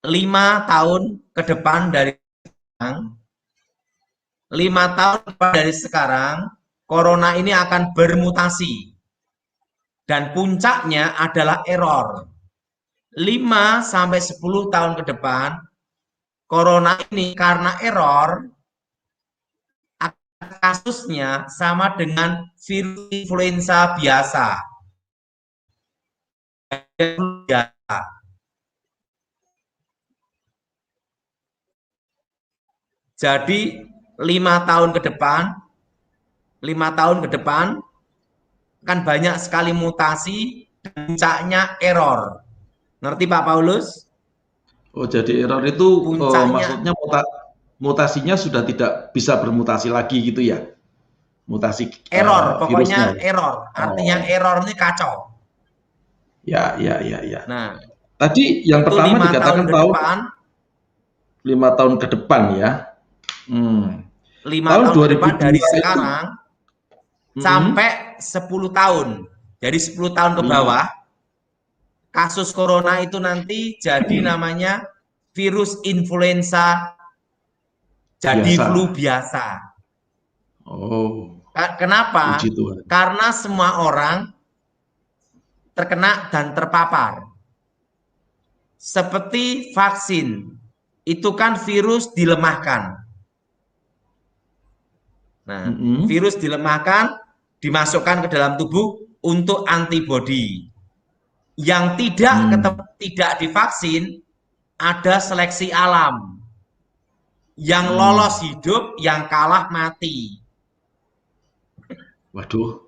5 tahun ke depan dari sekarang. 5 tahun dari sekarang, corona ini akan bermutasi. Dan puncaknya adalah error. 5-10 tahun ke depan, corona ini karena error, kasusnya sama dengan virus influenza biasa. Jadi 5 tahun ke depan kan banyak sekali mutasi, puncaknya error. Ngerti Pak Paulus? Oh, jadi error itu Puncaknya maksudnya mutasinya sudah tidak bisa bermutasi lagi gitu ya? Mutasi error, virusnya. pokoknya error. Artinya error ini kacau. Ya. Nah, tadi yang itu pertama 5 dikatakan tahun ke depan, 5 tahun ke depan ya. 5 Tahun tahun ke depan 2002 dari itu, sekarang sampai 10 tahun. Jadi 10 tahun ke bawah, kasus corona itu nanti jadi namanya virus influenza, jadi biasa. flu biasa. Oh, Kenapa? puji Tuhan. Karena semua orang terkena dan terpapar. Seperti vaksin, itu kan virus dilemahkan. Nah, virus dilemahkan, dimasukkan ke dalam tubuh untuk antibodi. Yang tidak divaksin, ada seleksi alam. Yang lolos hidup, yang kalah mati. Waduh.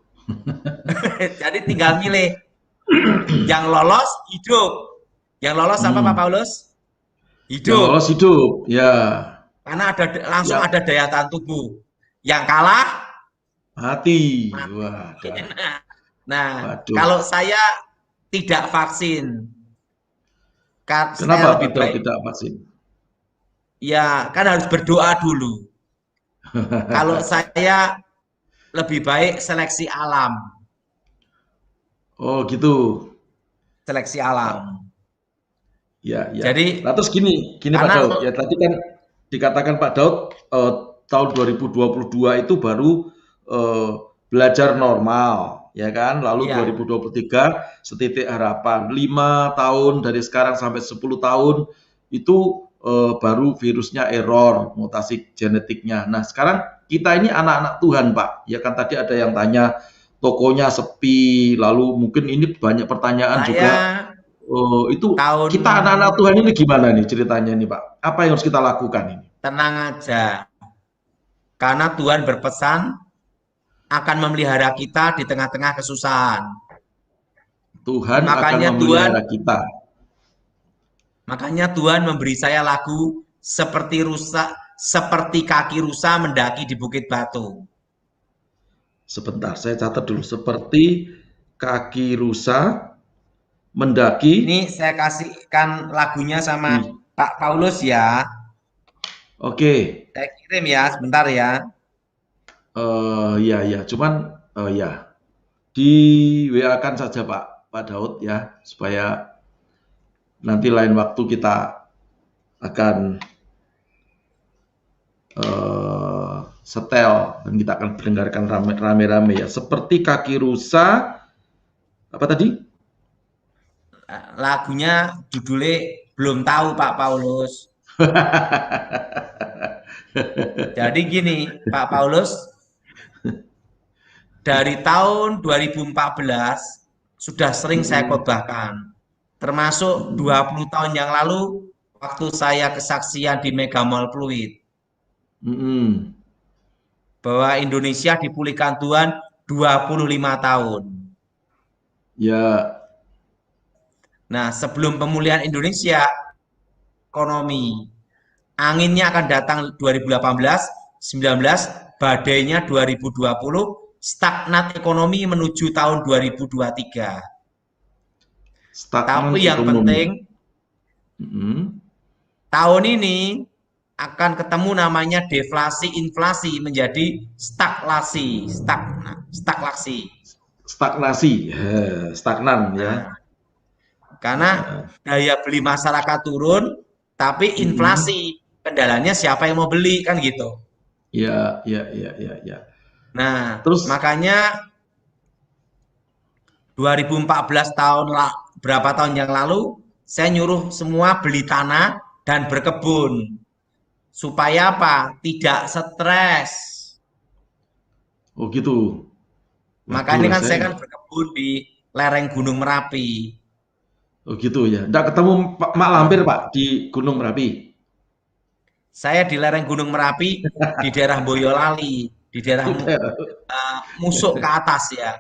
Jadi tinggal milih. Yang lolos hidup. Yang lolos apa Pak Paulus? Hidup. Yang lolos hidup, ya. Karena langsung ada daya tahan tubuh. Yang kalah mati. Nah, kalau saya tidak vaksin. Kenapa lebih baik tidak vaksin? Ya, kan harus berdoa dulu. Kalau saya lebih baik seleksi alam. Oh, gitu. Seleksi alam. Ya. Jadi, nah, terus gini Pak Daud. Ya tadi kan dikatakan Pak Daud tahun 2022 itu baru belajar normal, ya kan? Lalu Iya. 2023 setitik harapan. 5 tahun dari sekarang sampai 10 tahun itu baru virusnya error, mutasi genetiknya. Nah, sekarang kita ini anak-anak Tuhan, Pak. Ya kan tadi ada yang tanya tokonya sepi, lalu mungkin ini banyak pertanyaan juga. Itu kita anak-anak Tuhan ini gimana nih ceritanya nih, Pak? Apa yang harus kita lakukan ini? Tenang aja. Karena Tuhan berpesan akan memelihara kita di tengah-tengah kesusahan. Tuhan Makanya akan memelihara kita. Makanya Tuhan memberi saya lagu seperti kaki rusa mendaki di bukit batu. Sebentar, saya catat dulu. Seperti kaki rusa mendaki. Ini saya kasihkan lagunya sama Pak Paulus ya. Oke. Saya kirim ya, sebentar ya. Ya. Cuman ya di WA-kan saja Pak Daud ya, supaya nanti lain waktu kita akan setel dan kita akan mendengarkan rame-rame ya. Seperti kaki rusa, apa tadi? Lagunya judulnya belum tahu Pak Paulus. Jadi gini Pak Paulus, dari tahun 2014 sudah sering saya khotbahkan. Termasuk 20 tahun yang lalu waktu saya kesaksian di Mega Mall Pluit. Bahwa Indonesia dipulihkan Tuhan 25 tahun. Ya. Nah, sebelum pemulihan Indonesia, ekonomi, anginnya akan datang 2018, 19, badainya 2020, stagnat ekonomi menuju tahun 2023. Tapi yang penting, tahun ini akan ketemu namanya deflasi inflasi menjadi stagnasi, stagnan ya. Karena daya beli masyarakat turun, tapi inflasi, kendalanya siapa yang mau beli kan gitu. Ya. Nah, terus makanya 2014 berapa tahun yang lalu saya nyuruh semua beli tanah dan berkebun supaya apa? Tidak stres. Oh gitu. Makanya kan saya kan berkebun di lereng Gunung Merapi. Oh gitu ya. Nggak ketemu Mak Lampir Pak di Gunung Merapi? Saya di lereng Gunung Merapi di daerah Boyolali, di daerah Musuk ke atas ya.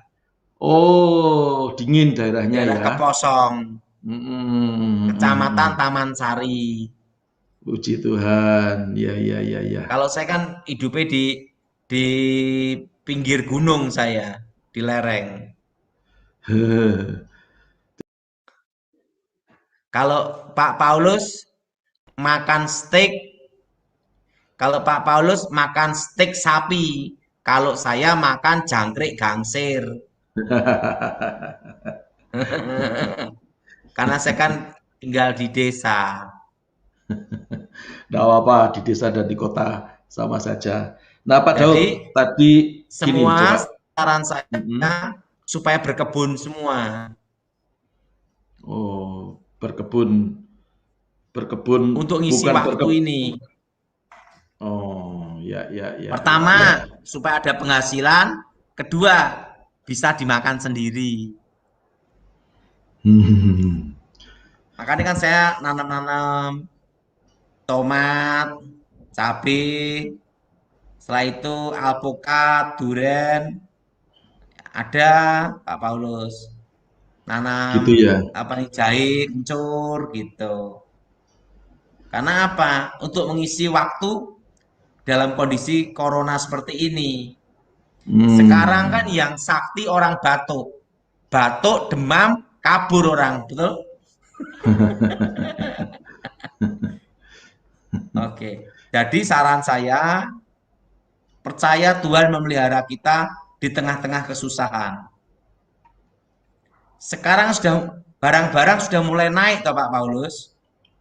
Oh, dingin daerahnya daerah ya. Keposong. Kecamatan Taman Sari. Puji Tuhan. Ya. Kalau saya kan hidupnya di pinggir gunung saya, di lereng. Kalau Pak Paulus makan steak, kalau Pak Paulus makan steak sapi, kalau saya makan jangkrik gangsir. Karena saya kan tinggal di desa. Nggak apa-apa, di desa dan di kota sama saja. Nah Pak Daud, tadi semua saran saya supaya berkebun semua. Oh, berkebun untuk ngisi waktu ini. Oh, ya. Pertama, supaya ada penghasilan. Kedua, bisa dimakan sendiri. Makanya kan saya nanam tomat, cabai, setelah itu alpukat, durian, ada Pak Paulus. Nanam gitu ya. Jahe, kencur gitu. Karena apa? Untuk mengisi waktu dalam kondisi corona seperti ini. Sekarang kan yang sakti orang batuk. Batuk, demam, kabur orang, betul? Oke. Jadi saran saya, percaya Tuhan memelihara kita di tengah-tengah kesusahan. Sekarang sudah barang-barang sudah mulai naik toh Pak Paulus?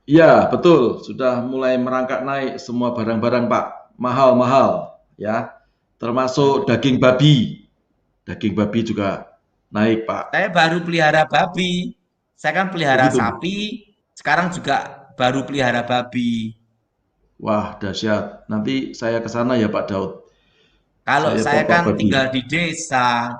Iya, betul. Sudah mulai merangkak naik semua barang-barang, Pak. Mahal-mahal, ya. Termasuk daging babi. Daging babi juga Naik, Pak. Saya baru pelihara babi. Saya kan pelihara Begitu. sapi, sekarang juga baru pelihara babi. Wah, dahsyat. Nanti saya ke sana ya, Pak Daud. Kalau saya bawa kan babi. tinggal di desa.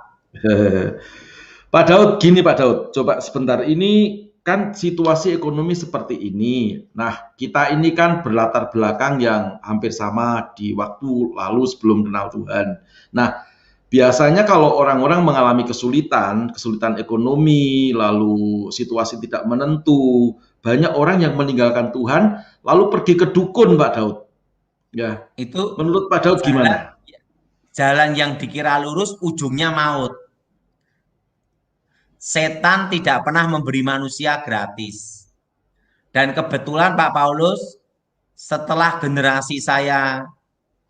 Pak Daud, gini Pak Daud, coba sebentar. Ini kan situasi ekonomi seperti ini. Nah, kita ini kan berlatar belakang yang hampir sama di waktu lalu sebelum kenal Tuhan. Nah, biasanya kalau orang-orang mengalami kesulitan ekonomi, lalu situasi tidak menentu, banyak orang yang meninggalkan Tuhan, lalu pergi ke dukun, Pak Daud. Ya, Itu menurut Pak Daud gimana? jalan yang dikira lurus, ujungnya maut. Setan tidak pernah memberi manusia gratis. Dan kebetulan Pak Paulus, setelah generasi saya,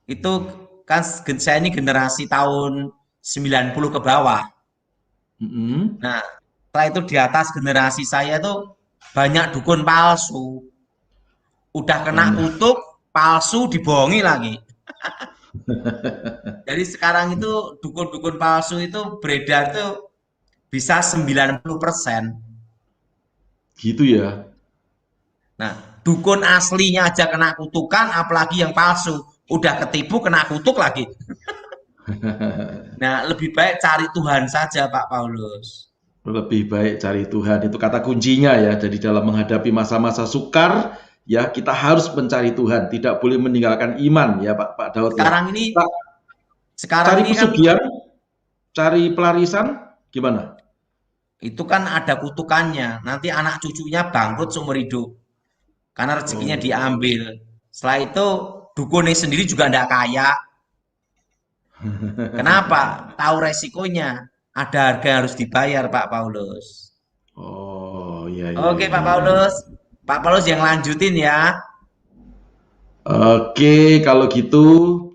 itu kan saya ini generasi tahun 90 ke bawah. Nah, setelah itu di atas generasi saya itu banyak dukun palsu. Udah kena kutuk, palsu dibohongi lagi. Jadi sekarang itu dukun-dukun palsu itu beredar tuh bisa 90%. Gitu ya. Nah, dukun aslinya aja kena kutukan, apalagi yang palsu. Udah ketipu, kena kutuk lagi. Nah, lebih baik cari Tuhan saja, Pak Paulus. Lebih baik cari Tuhan, itu kata kuncinya ya. Jadi dalam menghadapi masa-masa sukar, ya kita harus mencari Tuhan. Tidak boleh meninggalkan iman ya Pak Daud. Sekarang ini, cari pesugihan, cari pelarisan, gimana? Itu kan ada kutukannya. Nanti anak cucunya bangkrut seumur hidup. Karena rezekinya diambil. Setelah itu dukunnya sendiri juga tidak kaya. Kenapa? Tahu resikonya. Ada harga yang harus dibayar, Pak Paulus. Oh, iya. Oke, Pak Paulus. Pak Paulus yang lanjutin ya. Oke, kalau gitu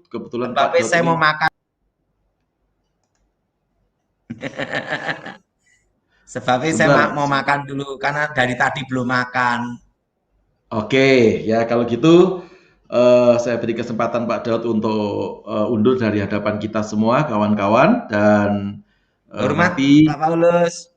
kebetulan Pak Paulus saya mau makan. Sebabnya saya mau makan dulu karena dari tadi belum makan. Oke, ya kalau gitu saya beri kesempatan Pak Daud untuk undur dari hadapan kita semua kawan-kawan dan hormat Pak Paulus.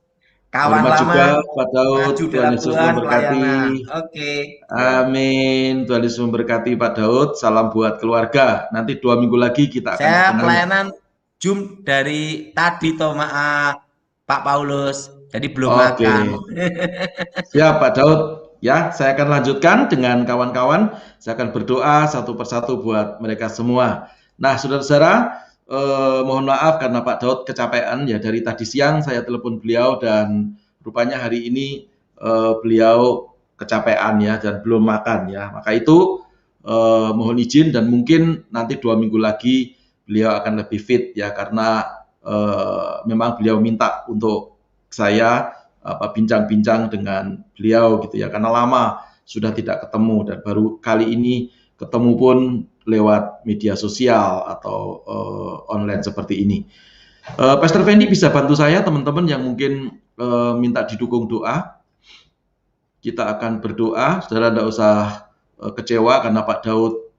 Kawan lama juga Pak Daud, Tuhan Yesus memberkati. Oke. Amin. Tuhan Yesus memberkati Pak Daud. Salam buat keluarga. Nanti 2 minggu lagi kita akan saya pelayanan Zoom dari tadi toh maaf Pak Paulus. Jadi belum makan. Siap Pak Daud. Ya, saya akan lanjutkan dengan kawan-kawan. Saya akan berdoa satu persatu buat mereka semua. Nah, saudara-saudara, mohon maaf karena Pak Daud kecapean ya, dari tadi siang saya telepon beliau dan rupanya hari ini beliau kecapean ya dan belum makan ya. Maka itu mohon izin dan mungkin nanti 2 minggu lagi beliau akan lebih fit ya, karena memang beliau minta untuk saya bincang-bincang dengan beliau gitu ya, karena lama sudah tidak ketemu dan baru kali ini ketemu pun lewat media sosial atau online seperti ini. Pastor Fendi bisa bantu saya teman-teman yang mungkin minta didukung doa. Kita akan berdoa, saudara tidak usah kecewa karena Pak Daud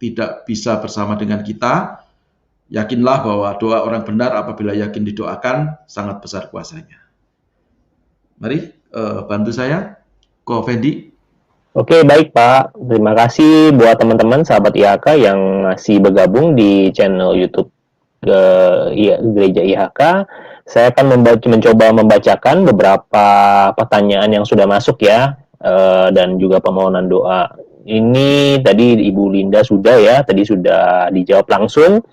tidak bisa bersama dengan kita. Yakinlah bahwa doa orang benar apabila yakin didoakan sangat besar kuasanya. Mari bantu saya, Ko Fendi. Oke, baik Pak. Terima kasih buat teman-teman sahabat IHK yang masih bergabung di channel YouTube Gereja IHK. Saya akan mencoba membacakan beberapa pertanyaan yang sudah masuk ya, dan juga permohonan doa. Ini tadi Ibu Linda sudah ya, tadi sudah dijawab langsung.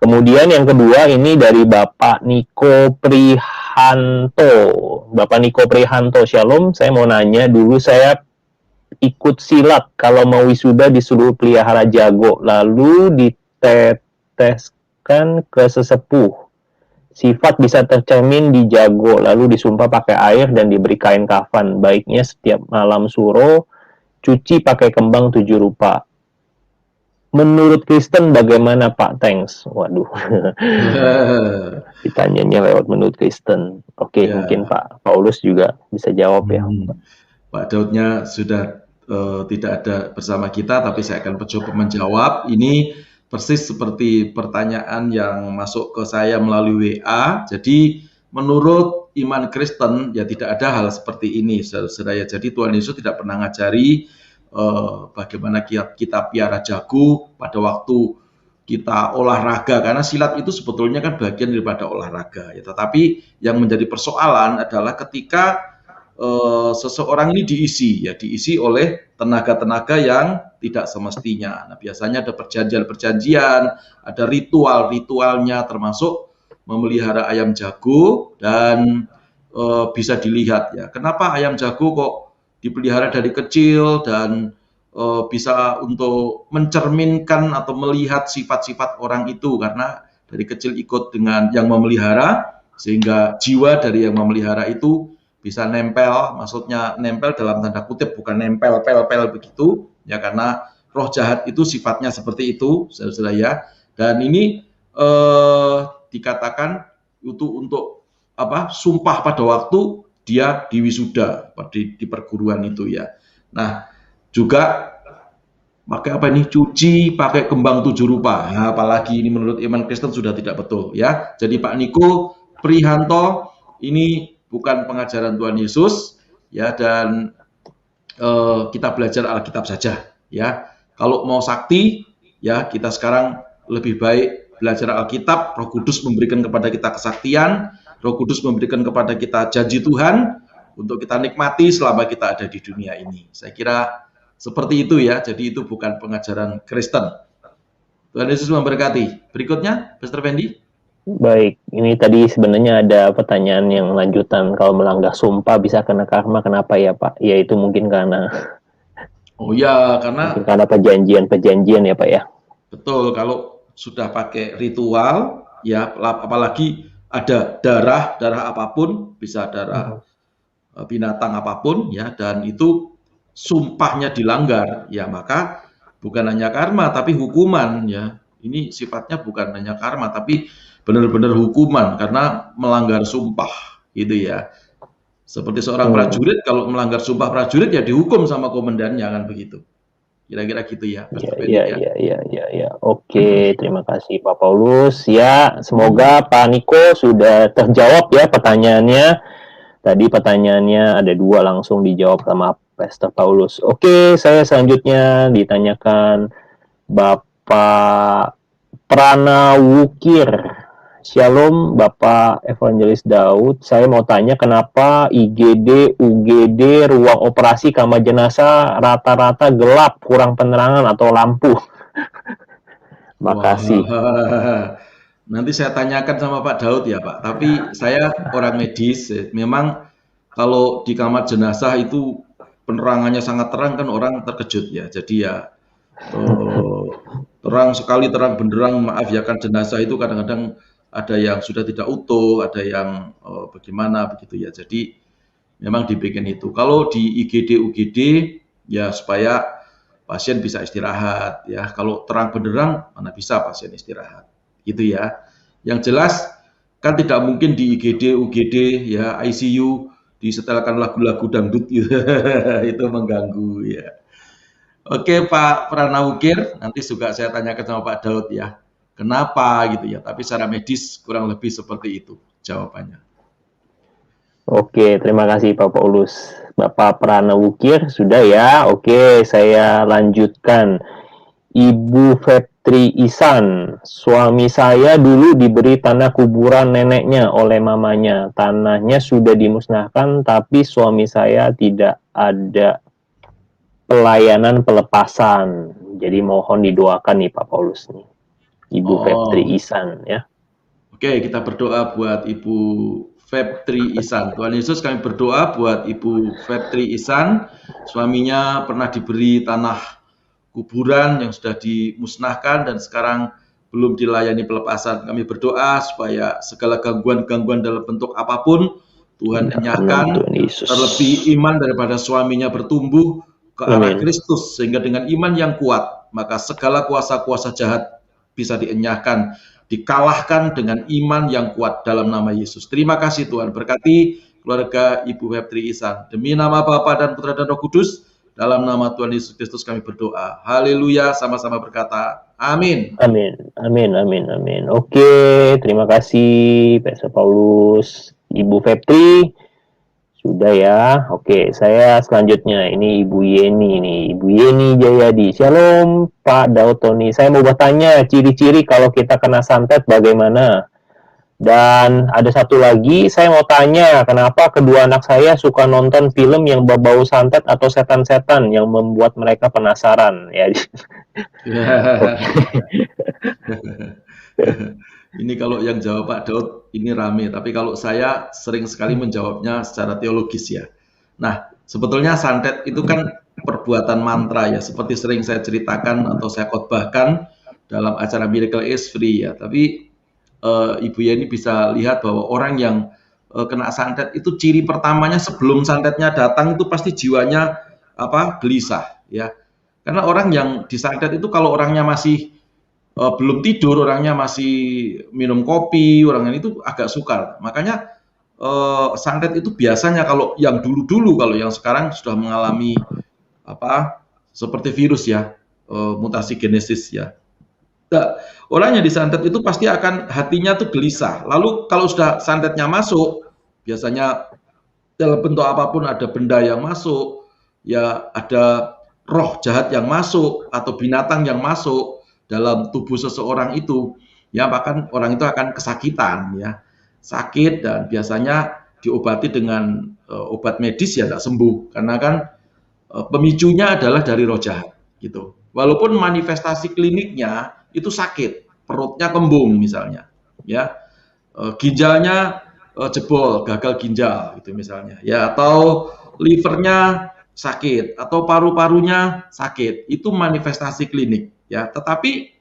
Kemudian yang kedua ini dari Bapak Niko Prihanto. Bapak Niko Prihanto, Shalom. Saya mau nanya, dulu saya ikut silat kalau mau wisuda disuruh pelihara jago, lalu diteteskan ke sesepuh. Sifat bisa tercermin di jago, lalu disumpah pakai air dan diberi kain kafan. Baiknya setiap malam suro cuci pakai kembang 7 rupa. Menurut Kristen bagaimana Pak? Thanks. Waduh. Ditanyanya lewat menurut Kristen. Oke, ya. Mungkin Pak Paulus juga bisa jawab ya. Pak Daudnya sudah tidak ada bersama kita, tapi saya akan mencoba menjawab. Ini persis seperti pertanyaan yang masuk ke saya melalui WA. Jadi menurut iman Kristen ya tidak ada hal seperti ini, saudara. Jadi Tuhan Yesus tidak pernah ngajari bagaimana kita piara jago pada waktu kita olahraga, karena silat itu sebetulnya kan bagian daripada olahraga ya. Tetapi yang menjadi persoalan adalah ketika seseorang ini diisi oleh tenaga-tenaga yang tidak semestinya. Nah, biasanya ada perjanjian-perjanjian, ada ritual-ritualnya, termasuk memelihara ayam jago, dan bisa dilihat ya, kenapa ayam jago kok dipelihara dari kecil dan bisa untuk mencerminkan atau melihat sifat-sifat orang itu, karena dari kecil ikut dengan yang memelihara, sehingga jiwa dari yang memelihara itu bisa nempel, maksudnya nempel dalam tanda kutip, bukan nempel pel begitu ya, karena roh jahat itu sifatnya seperti itu, saudara ya. Dan ini dikatakan itu untuk apa? Sumpah pada waktu dia diwisuda di perguruan itu ya. Nah, juga pakai apa ini? Cuci pakai kembang 7 rupa. Nah, apalagi ini menurut iman Kristen sudah tidak betul ya. Jadi Pak Niko Prihanto, ini bukan pengajaran Tuhan Yesus ya, dan kita belajar Alkitab saja ya. Kalau mau sakti ya, kita sekarang lebih baik belajar Alkitab. Roh Kudus memberikan kepada kita kesaktian, Roh Kudus memberikan kepada kita janji Tuhan untuk kita nikmati selama kita ada di dunia ini. Saya kira seperti itu ya. Jadi itu bukan pengajaran Kristen. Tuhan Yesus memberkati. Berikutnya, Pastor Fendi. Baik, ini tadi sebenarnya ada pertanyaan yang lanjutan. Kalau melanggar sumpah bisa kena karma, kenapa ya Pak? Ya itu mungkin karena karena perjanjian ya Pak ya. Betul, kalau sudah pakai ritual ya, apalagi ada darah apapun, bisa darah binatang apapun ya, dan itu sumpahnya dilanggar ya, maka bukan hanya karma tapi hukuman ya. Ini sifatnya bukan hanya karma tapi benar-benar hukuman karena melanggar sumpah gitu ya. Seperti seorang prajurit, kalau melanggar sumpah prajurit ya dihukum sama komandannya, kan begitu. Kira-kira gitu ya. Iya. Oke, terima kasih Pak Paulus. Ya, semoga Pak Niko sudah terjawab ya pertanyaannya. Tadi pertanyaannya ada 2 langsung dijawab sama Pastor Paulus. Oke, saya selanjutnya ditanyakan Bapak Pranawukir. Shalom Bapak Evangelis Daud, saya mau tanya kenapa IGD, UGD, ruang operasi kamar jenazah rata-rata gelap, kurang penerangan atau lampu? Makasih. Nanti saya tanyakan sama Pak Daud ya Pak, tapi saya orang medis, memang kalau di kamar jenazah itu penerangannya sangat terang kan orang terkejut ya, jadi ya terang sekali, terang benderang, maaf ya kan, jenazah itu kadang-kadang ada yang sudah tidak utuh, ada yang bagaimana begitu ya. Jadi memang dibikin itu. Kalau di IGD, UGD ya supaya pasien bisa istirahat ya. Kalau terang benderang mana bisa pasien istirahat. Gitu ya. Yang jelas kan tidak mungkin di IGD, UGD ya, ICU disetelkan lagu-lagu dangdut itu mengganggu ya. Oke Pak Pranawukir, nanti juga saya tanyakan sama Pak Daud ya. Kenapa gitu ya, tapi secara medis kurang lebih seperti itu jawabannya. Oke, terima kasih Pak Paulus. Bapak Pranawukir sudah ya. Oke, saya lanjutkan. Ibu Fetri Isan, suami saya dulu diberi tanah kuburan neneknya oleh mamanya. Tanahnya sudah dimusnahkan, tapi suami saya tidak ada pelayanan pelepasan. Jadi mohon didoakan nih Pak Paulus nih. Ibu Fetri Isan ya. Oke, kita berdoa buat Ibu Fetri Isan. Tuhan Yesus, kami berdoa buat Ibu Fetri Isan. Suaminya pernah diberi tanah kuburan yang sudah dimusnahkan dan sekarang belum dilayani pelepasan. Kami berdoa supaya segala gangguan-gangguan dalam bentuk apapun Tuhan enyahkan, terlebih iman daripada suaminya bertumbuh ke arah Kristus, sehingga dengan iman yang kuat maka segala kuasa-kuasa jahat bisa dienyahkan, dikalahkan dengan iman yang kuat dalam nama Yesus. Terima kasih Tuhan, berkati keluarga Ibu Fetri Isan. Demi nama Bapa dan Putra dan Roh Kudus, dalam nama Tuhan Yesus Kristus kami berdoa. Haleluya, sama-sama berkata amin. Amin. Oke, terima kasih Pastor Paulus. Ibu Fepri sudah ya. Oke, saya selanjutnya ini Ibu Yeni nih, Ibu Yeni Jayadi. Shalom Pak Daud Tony. Saya mau bertanya ciri-ciri kalau kita kena santet bagaimana? Dan ada satu lagi, saya mau tanya, kenapa kedua anak saya suka nonton film yang berbau santet atau setan-setan yang membuat mereka penasaran? Ya. Ini kalau yang jawab Pak Daud ini rame, tapi kalau saya sering sekali menjawabnya secara teologis ya. Nah, sebetulnya santet itu kan perbuatan mantra ya, seperti sering saya ceritakan atau saya khotbahkan dalam acara Miracle is Free ya. Tapi Ibu Yeni bisa lihat bahwa orang yang kena santet itu ciri pertamanya sebelum santetnya datang itu pasti jiwanya gelisah ya. Karena orang yang disantet itu kalau orangnya masih belum tidur, orangnya masih minum kopi, orangnya itu agak sukar. Makanya santet itu biasanya kalau yang dulu-dulu, kalau yang sekarang sudah mengalami seperti virus ya, mutasi genesis ya. Nah, orang yang disantet itu pasti akan hatinya tuh gelisah. Lalu kalau sudah santetnya masuk, biasanya dalam bentuk apapun ada benda yang masuk, ya ada roh jahat yang masuk atau binatang yang masuk dalam tubuh seseorang itu, ya bahkan orang itu akan kesakitan ya, sakit dan biasanya diobati dengan obat medis ya tidak sembuh karena kan pemicunya adalah dari roh jahat gitu. Walaupun manifestasi kliniknya itu sakit, perutnya kembung misalnya, ya, ginjalnya jebol, gagal ginjal gitu misalnya, ya, atau livernya sakit, atau paru-parunya sakit, itu manifestasi klinik, ya. Tetapi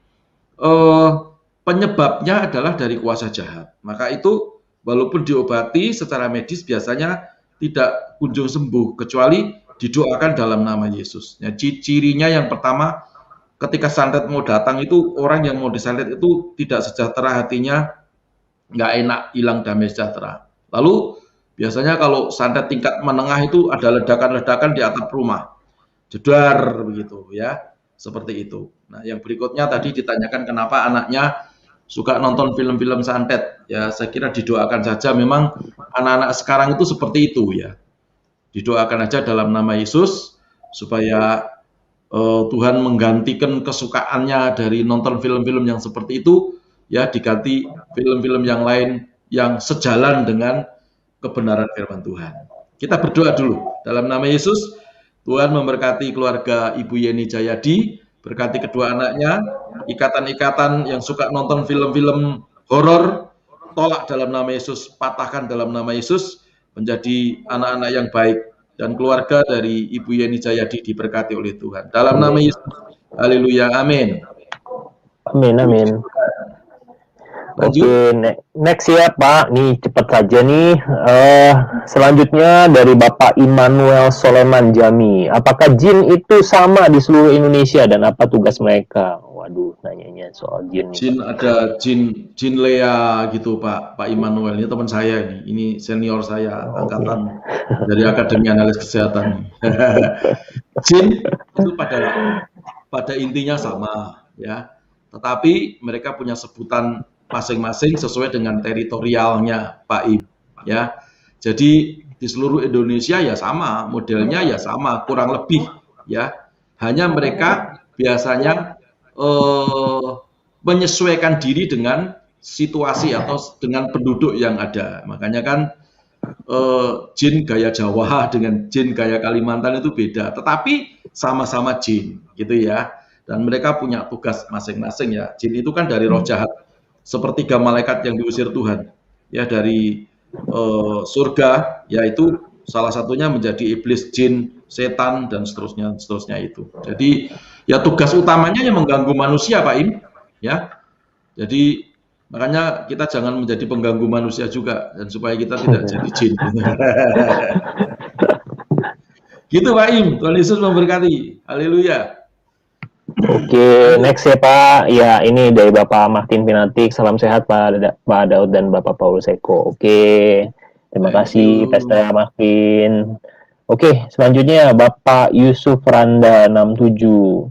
penyebabnya adalah dari kuasa jahat. Maka itu walaupun diobati secara medis biasanya tidak kunjung sembuh kecuali didoakan dalam nama Yesus. Ya, cirinya yang pertama, ketika santet mau datang itu orang yang mau disantet itu tidak sejahtera hatinya, nggak enak, hilang damai sejahtera. Lalu biasanya kalau santet tingkat menengah itu ada ledakan-ledakan di atap rumah, jedar begitu ya, seperti itu. Nah, yang berikutnya tadi ditanyakan kenapa anaknya suka nonton film-film santet. Ya, saya kira didoakan saja. Memang anak-anak sekarang itu seperti itu ya. Didoakan aja dalam nama Yesus supaya Tuhan menggantikan kesukaannya dari nonton film-film yang seperti itu, ya diganti film-film yang lain yang sejalan dengan kebenaran firman Tuhan. Kita berdoa dulu. Dalam nama Yesus, Tuhan memberkati keluarga Ibu Yeni Jayadi, berkati kedua anaknya, ikatan-ikatan yang suka nonton film-film horor, tolak dalam nama Yesus, patahkan dalam nama Yesus, menjadi anak-anak yang baik. Dan keluarga dari Ibu Yeni Jayadi diberkati oleh Tuhan. Dalam nama Yesus, haleluya, amin. Amin, amin. Oke, next ya Pak, nih cepat saja nih. Selanjutnya dari Bapak Immanuel Soleman Jami. Apakah jin itu sama di seluruh Indonesia dan apa tugas mereka? Waduh, nanyanya soal jin. Jin ada jin Lea gitu Pak Immanuel, ini teman saya ini senior saya angkatan dari Akademi Analis Kesehatan. Jin itu pada intinya sama ya, tetapi mereka punya sebutan masing-masing sesuai dengan teritorialnya Pak Im ya. Jadi di seluruh Indonesia ya sama, modelnya ya sama, kurang lebih ya. Hanya mereka biasanya menyesuaikan diri dengan situasi atau dengan penduduk yang ada. Makanya kan jin gaya Jawa dengan jin gaya Kalimantan itu beda, tetapi sama-sama jin gitu ya. Dan mereka punya tugas masing-masing ya. Jin itu kan dari roh jahat, sepertiga malaikat yang diusir Tuhan ya dari surga, yaitu salah satunya menjadi iblis, jin, setan dan seterusnya itu. Jadi ya tugas utamanya yang mengganggu manusia Pak Im ya. Jadi makanya kita jangan menjadi pengganggu manusia juga, dan supaya kita tidak jadi jin. Gitu Pak Im, Tuhan Yesus memberkati. Haleluya. Oke, next ya Pak. Ya, ini dari Bapak Martin Pinatik. Salam sehat Pak Daud dan Bapak Paulus Eko. Oke, terima kasih Pastor Martin. Oke, selanjutnya Bapak Yusuf Randa 67.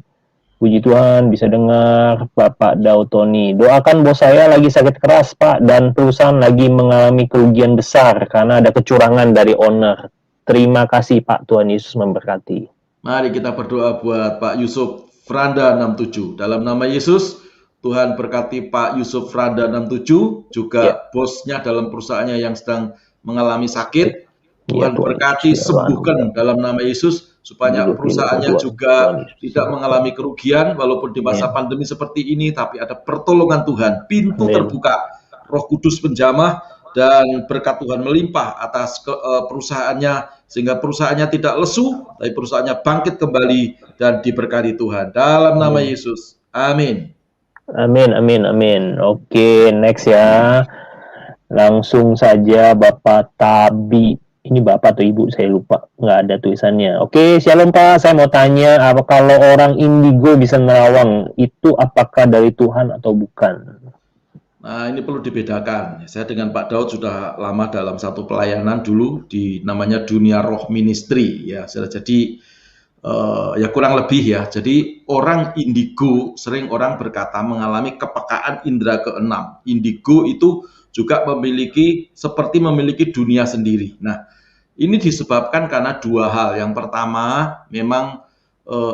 Puji Tuhan bisa dengar Bapak Daud Tony. Doakan bos saya lagi sakit keras Pak dan perusahaan lagi mengalami kerugian besar karena ada kecurangan dari owner. Terima kasih Pak, Tuhan Yesus memberkati. Mari kita berdoa buat Pak Yusuf Franda 67. Dalam nama Yesus, Tuhan berkati Pak Yusuf Franda 67, juga bosnya dalam perusahaannya yang sedang mengalami sakit. Tuhan berkati, sembuhkan dalam nama Yesus, supaya perusahaannya juga tidak mengalami kerugian walaupun di masa pandemi seperti ini, tapi ada pertolongan Tuhan, pintu terbuka, Roh Kudus menjamah, dan berkat Tuhan melimpah atas perusahaannya, sehingga perusahaannya tidak lesu, tapi perusahaannya bangkit kembali dan diberkati Tuhan. Dalam nama Yesus, amin. Amin, amin, amin. Oke, next ya. Langsung saja Bapak Tabi. Ini Bapak atau Ibu, saya lupa. Nggak ada tulisannya. Oke, shalom Pak. Saya mau tanya, apa kalau orang indigo bisa nerawang, itu apakah dari Tuhan atau bukan? Nah, ini perlu dibedakan. Saya dengan Pak Daud sudah lama dalam satu pelayanan dulu di namanya Dunia Roh Ministry. Ya, jadi ya kurang lebih ya. Jadi orang indigo, sering orang berkata mengalami kepekaan indera keenam. Indigo itu juga seperti memiliki dunia sendiri. Nah, ini disebabkan karena dua hal. Yang pertama, memang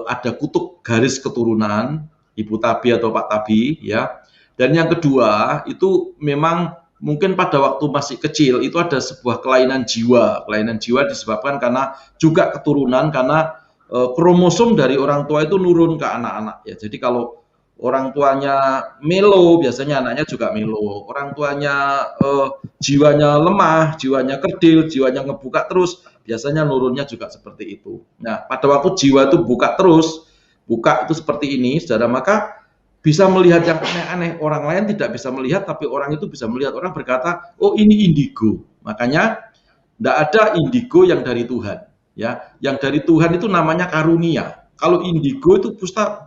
ada kutub garis keturunan, Ibu Tabi atau Pak Tabi, ya. Dan yang kedua, itu memang mungkin pada waktu masih kecil, itu ada sebuah kelainan jiwa. Kelainan jiwa disebabkan karena juga keturunan, karena kromosom dari orang tua itu nurun ke anak-anak. Ya. Jadi kalau orang tuanya melo, biasanya anaknya juga melo. Orang tuanya jiwanya lemah, jiwanya kerdil, jiwanya ngebuka terus, biasanya nurunnya juga seperti itu. Nah, pada waktu jiwa itu buka terus, buka itu seperti ini, saudara, maka bisa melihat yang aneh-aneh. Orang lain tidak bisa melihat, tapi orang itu bisa melihat. Orang berkata, oh ini indigo. Makanya tidak ada indigo yang dari Tuhan. Ya, yang dari Tuhan itu namanya karunia. Kalau indigo itu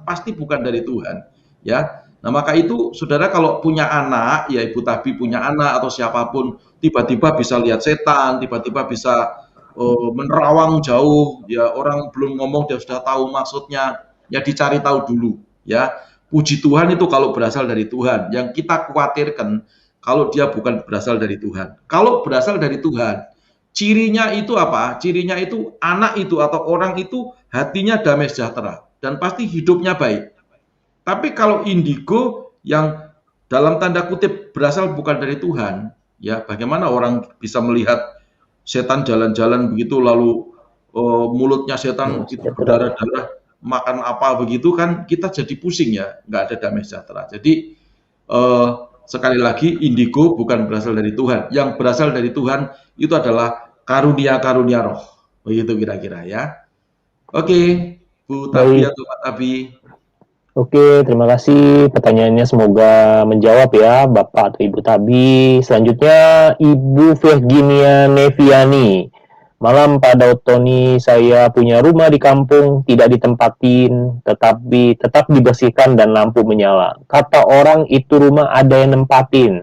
pasti bukan dari Tuhan. Ya, nah maka itu saudara kalau punya anak, ya Ibu Tabi punya anak atau siapapun, tiba-tiba bisa lihat setan, tiba-tiba bisa menerawang jauh, ya orang belum ngomong dia sudah tahu maksudnya, ya dicari tahu dulu, ya. Puji Tuhan itu kalau berasal dari Tuhan. Yang kita khawatirkan kalau dia bukan berasal dari Tuhan. Kalau berasal dari Tuhan, cirinya itu apa? Cirinya itu anak itu atau orang itu hatinya damai sejahtera dan pasti hidupnya baik. Tapi kalau indigo yang dalam tanda kutip berasal bukan dari Tuhan, ya bagaimana orang bisa melihat setan jalan-jalan begitu lalu mulutnya setan itu berdarah-darah, makan apa begitu kan, kita jadi pusing ya, nggak ada damai sejahtera. Jadi sekali lagi, indigo bukan berasal dari Tuhan. Yang berasal dari Tuhan itu adalah karunia-karunia roh. Begitu kira-kira ya. Oke, Bu Tabi atau Pak Tabi. Oke, terima kasih. Pertanyaannya semoga menjawab ya, Bapak atau Ibu Tabi. Selanjutnya, Ibu Virginia Neviani. Malam Pak Daud Tony, saya punya rumah di kampung, tidak ditempatin, tetapi tetap dibersihkan dan lampu menyala. Kata orang itu rumah ada yang nempatin,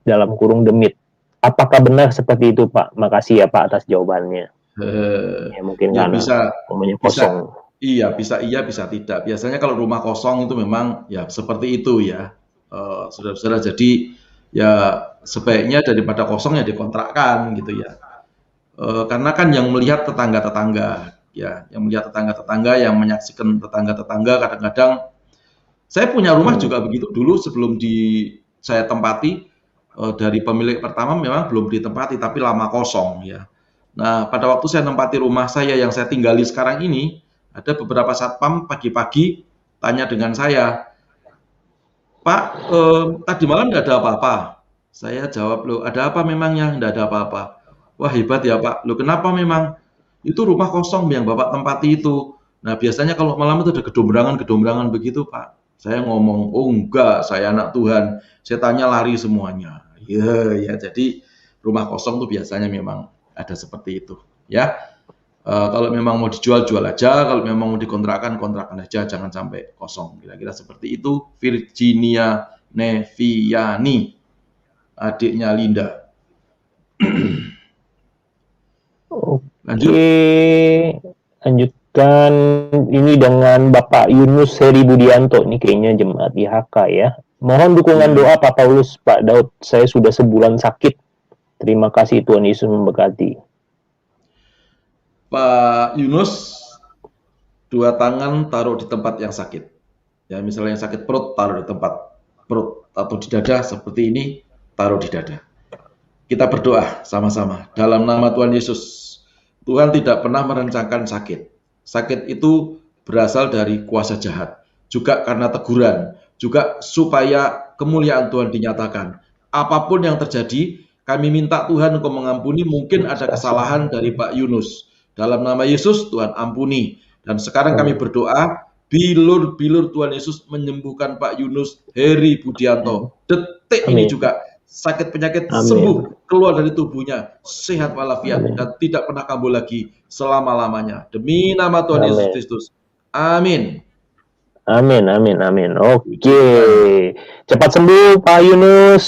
dalam kurung demit. Apakah benar seperti itu Pak? Makasih ya Pak atas jawabannya. Ya, mungkin Ya, karena rumahnya kosong. Iya, bisa tidak. Biasanya kalau rumah kosong itu memang ya seperti itu ya, saudara-saudara. Jadi ya sebaiknya daripada kosong ya dikontrakkan gitu ya. Karena kan yang melihat tetangga-tetangga, ya, yang melihat tetangga-tetangga, yang menyaksikan tetangga-tetangga, kadang-kadang saya punya rumah juga begitu dulu sebelum saya tempati, dari pemilik pertama memang belum ditempati tapi lama kosong ya. Nah, pada waktu saya nempati rumah saya yang saya tinggali sekarang ini, ada beberapa satpam pagi-pagi tanya dengan saya, Pak, tadi malam nggak ada apa-apa. Saya jawab, loh ada apa memangnya? Nggak ada apa-apa. Wah hebat ya Pak, loh kenapa memang? Itu rumah kosong yang Bapak tempati itu. Nah biasanya kalau malam itu ada gedomberangan begitu Pak. Saya ngomong, oh enggak, saya anak Tuhan. Setannya lari semuanya. Ya, jadi rumah kosong tuh biasanya memang ada seperti itu. Ya, kalau memang mau dijual, jual aja. Kalau memang mau dikontrakkan, kontrakkan aja. Jangan sampai kosong. Kira-kira seperti itu. Virginia Neviani, adiknya Linda. Lanjut lanjutkan ini dengan Bapak Yunus Heri Budianto. Ini kayaknya jemaat IHK ya. Mohon dukungan doa Pak Paulus, Pak Daud. Saya sudah sebulan sakit. Terima kasih, Tuhan Yesus memberkati. Pak Yunus, 2 tangan taruh di tempat yang sakit. Ya, misalnya yang sakit perut, taruh di tempat perut, atau di dada seperti ini, taruh di dada. Kita berdoa sama-sama dalam nama Tuhan Yesus. Tuhan tidak pernah merencanakan sakit. Sakit itu berasal dari kuasa jahat, juga karena teguran, juga supaya kemuliaan Tuhan dinyatakan. Apapun yang terjadi, kami minta Tuhan untuk mengampuni. Mungkin ada kesalahan dari Pak Yunus. Dalam nama Yesus, Tuhan ampuni. Dan sekarang kami berdoa, bilur-bilur Tuhan Yesus menyembuhkan Pak Yunus Heri Budianto. Detik ini juga sakit penyakit sembuh, keluar dari tubuhnya, sehat walafiat, dan tidak pernah kambuh lagi selama-lamanya. Demi nama Tuhan Yesus Kristus. Amin. Amin, amin, amin. Oke. Cepat sembuh Pak Yunus.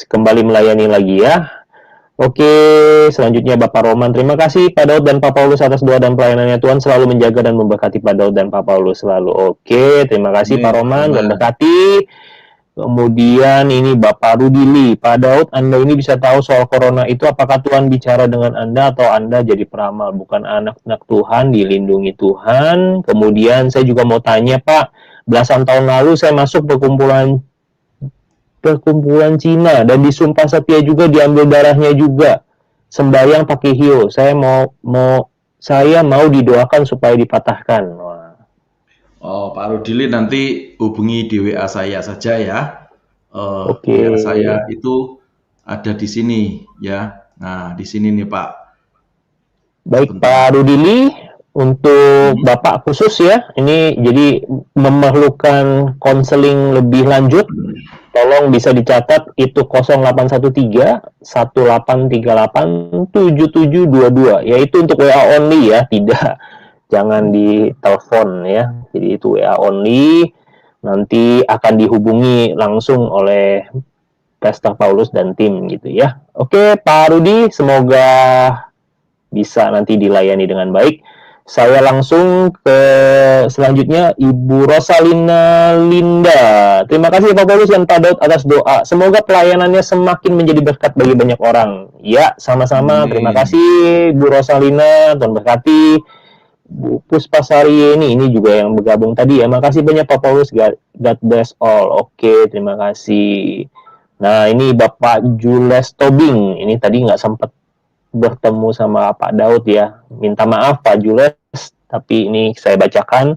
Kembali melayani lagi ya. Oke, selanjutnya Bapak Roman. Terima kasih Pak Daud dan Pak Paulus atas doa dan pelayanannya. Tuhan selalu menjaga dan memberkati Pak Daud dan Pak Paulus selalu. Oke, terima kasih Pak Roman, dan berkati. Kemudian ini Bapak Rudili. Pak Daud, Anda ini bisa tahu soal corona itu, apakah Tuhan bicara dengan Anda atau Anda jadi peramal? Bukan anak-anak Tuhan, dilindungi Tuhan. Kemudian saya juga mau tanya Pak, belasan tahun lalu saya masuk perkumpulan Cina dan disumpah setia juga, diambil darahnya juga. Sembahyang pakai hio. Saya mau didoakan supaya dipatahkan. Wah. Oh, Pak Rudili nanti hubungi di WA saya saja ya. Oke. WA saya itu ada di sini ya. Nah, di sini nih Pak. Baik Pak Rudili, untuk Bapak khusus ya, ini jadi memerlukan konseling lebih lanjut. Tolong bisa dicatat, itu 0813 1838 7722, yaitu untuk WA only ya, tidak, jangan ditelepon ya. Jadi itu WA only, nanti akan dihubungi langsung oleh Pastor Paulus dan tim gitu ya. Oke Pak Rudi, semoga bisa nanti dilayani dengan baik. Saya langsung ke selanjutnya Ibu Rosalina Linda. Terima kasih Pak Paulus dan Pak Daud atas doa. Semoga pelayanannya semakin menjadi berkat bagi banyak orang. Ya, sama-sama. Terima kasih Bu Rosalina, Tuhan berkati. Bu Puspasari ini juga yang bergabung tadi ya. Makasih banyak Pak Paulus. God bless all. Oke, terima kasih. Nah, ini Bapak Jules Tobing. Ini tadi nggak sempat bertemu sama Pak Daud ya. Minta maaf Pak Jules, tapi ini saya bacakan.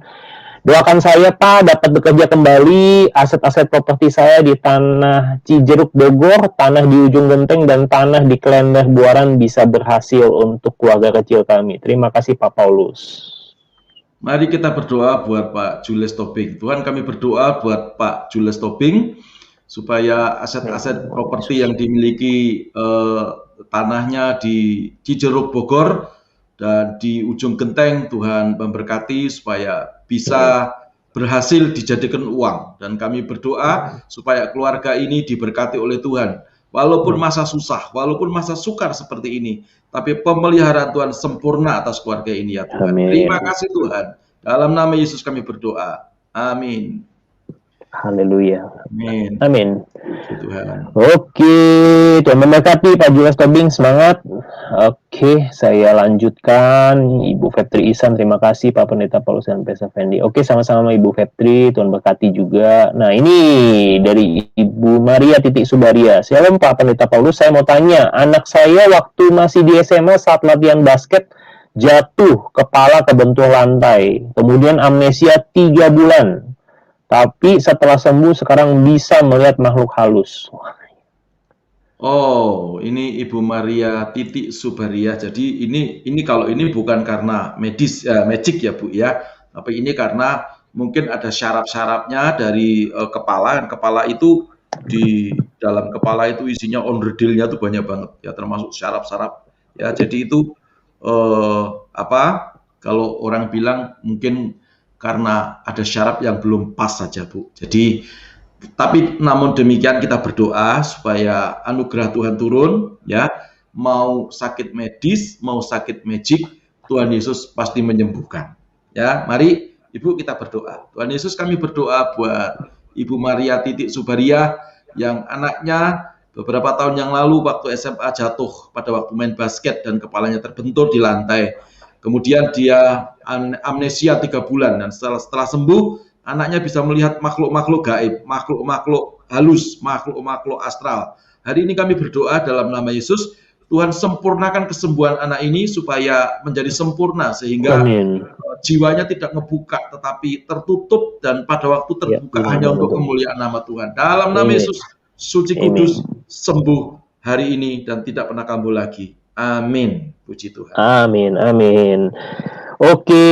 Doakan saya Pak dapat bekerja kembali, aset-aset properti saya di tanah Cijeruk Bogor, tanah di Ujung Genteng, dan tanah di Klender Buaran bisa berhasil untuk keluarga kecil kami. Terima kasih Pak Paulus. Mari kita berdoa buat Pak Jules Tobing. Tuhan, kami berdoa buat Pak Jules Tobing supaya aset-aset properti yang dimiliki tanahnya di Cijeruk Bogor dan di Ujung Genteng, Tuhan memberkati supaya bisa berhasil dijadikan uang. Dan kami berdoa supaya keluarga ini diberkati oleh Tuhan. Walaupun masa susah, walaupun masa sukar seperti ini, tapi pemeliharaan Tuhan sempurna atas keluarga ini ya Tuhan. Amin. Terima kasih Tuhan. Dalam nama Yesus kami berdoa. Amin. Haleluya. Amin. Amin. Tuhan. Oke, Tuhan memberkati Pak Jules Tobing, semangat. Oke, saya lanjutkan Ibu Fetri Isan. Terima kasih Pak Pendeta Paulus dan Pak Fendi. Oke, sama-sama Ibu Fetri, Tuhan berkati juga. Nah, ini dari Ibu Maria Subaria. Shalom Pak Pendeta Paulus, saya mau tanya, anak saya waktu masih di SMA saat latihan basket jatuh, kepala kebentur lantai, kemudian amnesia 3 bulan. Tapi setelah sembuh sekarang bisa melihat makhluk halus. Oh, ini Ibu Maria Subaria. Jadi ini kalau ini bukan karena magic ya Bu ya, tapi ini karena mungkin ada syarat-syaratnya dari kepala. Kepala itu di dalam kepala itu isinya onderdilnya tuh banyak banget ya, termasuk syaraf-syaraf ya. Jadi itu kalau orang bilang mungkin karena ada syaraf yang belum pas saja Bu. Jadi tapi namun demikian kita berdoa supaya anugerah Tuhan turun ya. Mau sakit medis, mau sakit magic, Tuhan Yesus pasti menyembuhkan. Ya, mari Ibu kita berdoa. Tuhan Yesus, kami berdoa buat Ibu Maria Titik Subariah yang anaknya beberapa tahun yang lalu waktu SMA jatuh pada waktu main basket dan kepalanya terbentur di lantai. Kemudian dia amnesia 3 bulan dan setelah sembuh, anaknya bisa melihat makhluk-makhluk gaib, makhluk-makhluk halus, makhluk-makhluk astral. Hari ini kami berdoa dalam nama Yesus, Tuhan sempurnakan kesembuhan anak ini supaya menjadi sempurna sehingga jiwanya tidak ngebuka tetapi tertutup dan pada waktu terbuka hanya untuk kemuliaan nama Tuhan. Dalam nama Yesus, suci kudus, sembuh hari ini dan tidak pernah kambuh lagi. Amin. Puji Tuhan. Amin, amin. Oke,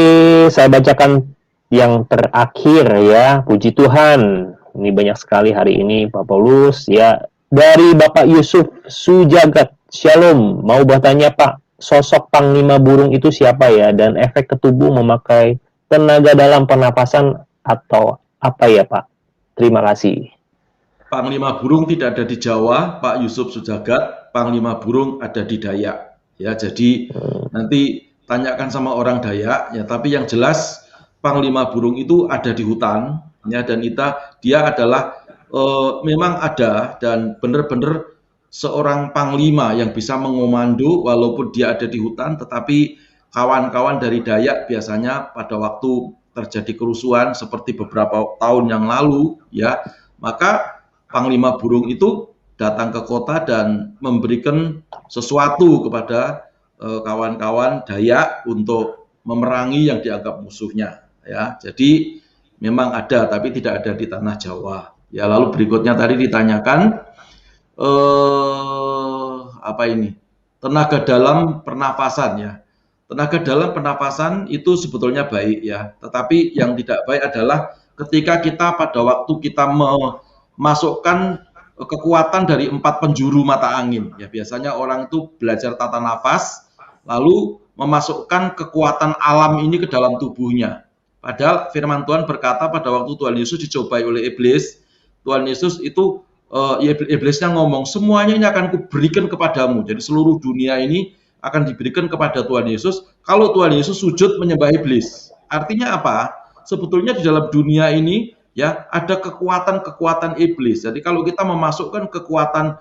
saya bacakan yang terakhir ya. Puji Tuhan. Ini banyak sekali hari ini Pak Paulus ya. Dari Bapak Yusuf Sujagat. Shalom. Mau bertanya Pak, sosok Panglima Burung itu siapa ya? Dan efek ke tubuh memakai tenaga dalam pernapasan atau apa ya Pak? Terima kasih. Panglima Burung tidak ada di Jawa, Pak Yusuf Sujagat. Panglima Burung ada di Dayak. Ya, jadi nanti tanyakan sama orang Dayak. Ya, tapi yang jelas Panglima Burung itu ada di hutan. Ya, dan dia adalah memang ada dan benar-benar seorang panglima yang bisa mengomando walaupun dia ada di hutan, tetapi kawan-kawan dari Dayak biasanya pada waktu terjadi kerusuhan seperti beberapa tahun yang lalu, ya, maka Panglima Burung itu datang ke kota dan memberikan sesuatu kepada kawan-kawan Dayak untuk memerangi yang dianggap musuhnya. Ya, jadi memang ada, tapi tidak ada di tanah Jawa. Ya, lalu berikutnya tadi ditanyakan apa ini? Tenaga dalam pernapasan ya. Tenaga dalam pernapasan itu sebetulnya baik ya, tetapi yang tidak baik adalah ketika kita pada waktu kita memasukkan kekuatan dari 4 penjuru mata angin. Ya, biasanya orang itu belajar tata nafas, lalu memasukkan kekuatan alam ini ke dalam tubuhnya. Padahal firman Tuhan berkata pada waktu Tuhan Yesus dicobai oleh iblis, Tuhan Yesus itu iblisnya ngomong, semuanya ini akan kuberikan kepadamu. Jadi seluruh dunia ini akan diberikan kepada Tuhan Yesus kalau Tuhan Yesus sujud menyembah iblis. Artinya apa? Sebetulnya di dalam dunia ini ya ada kekuatan-kekuatan iblis. Jadi kalau kita memasukkan kekuatan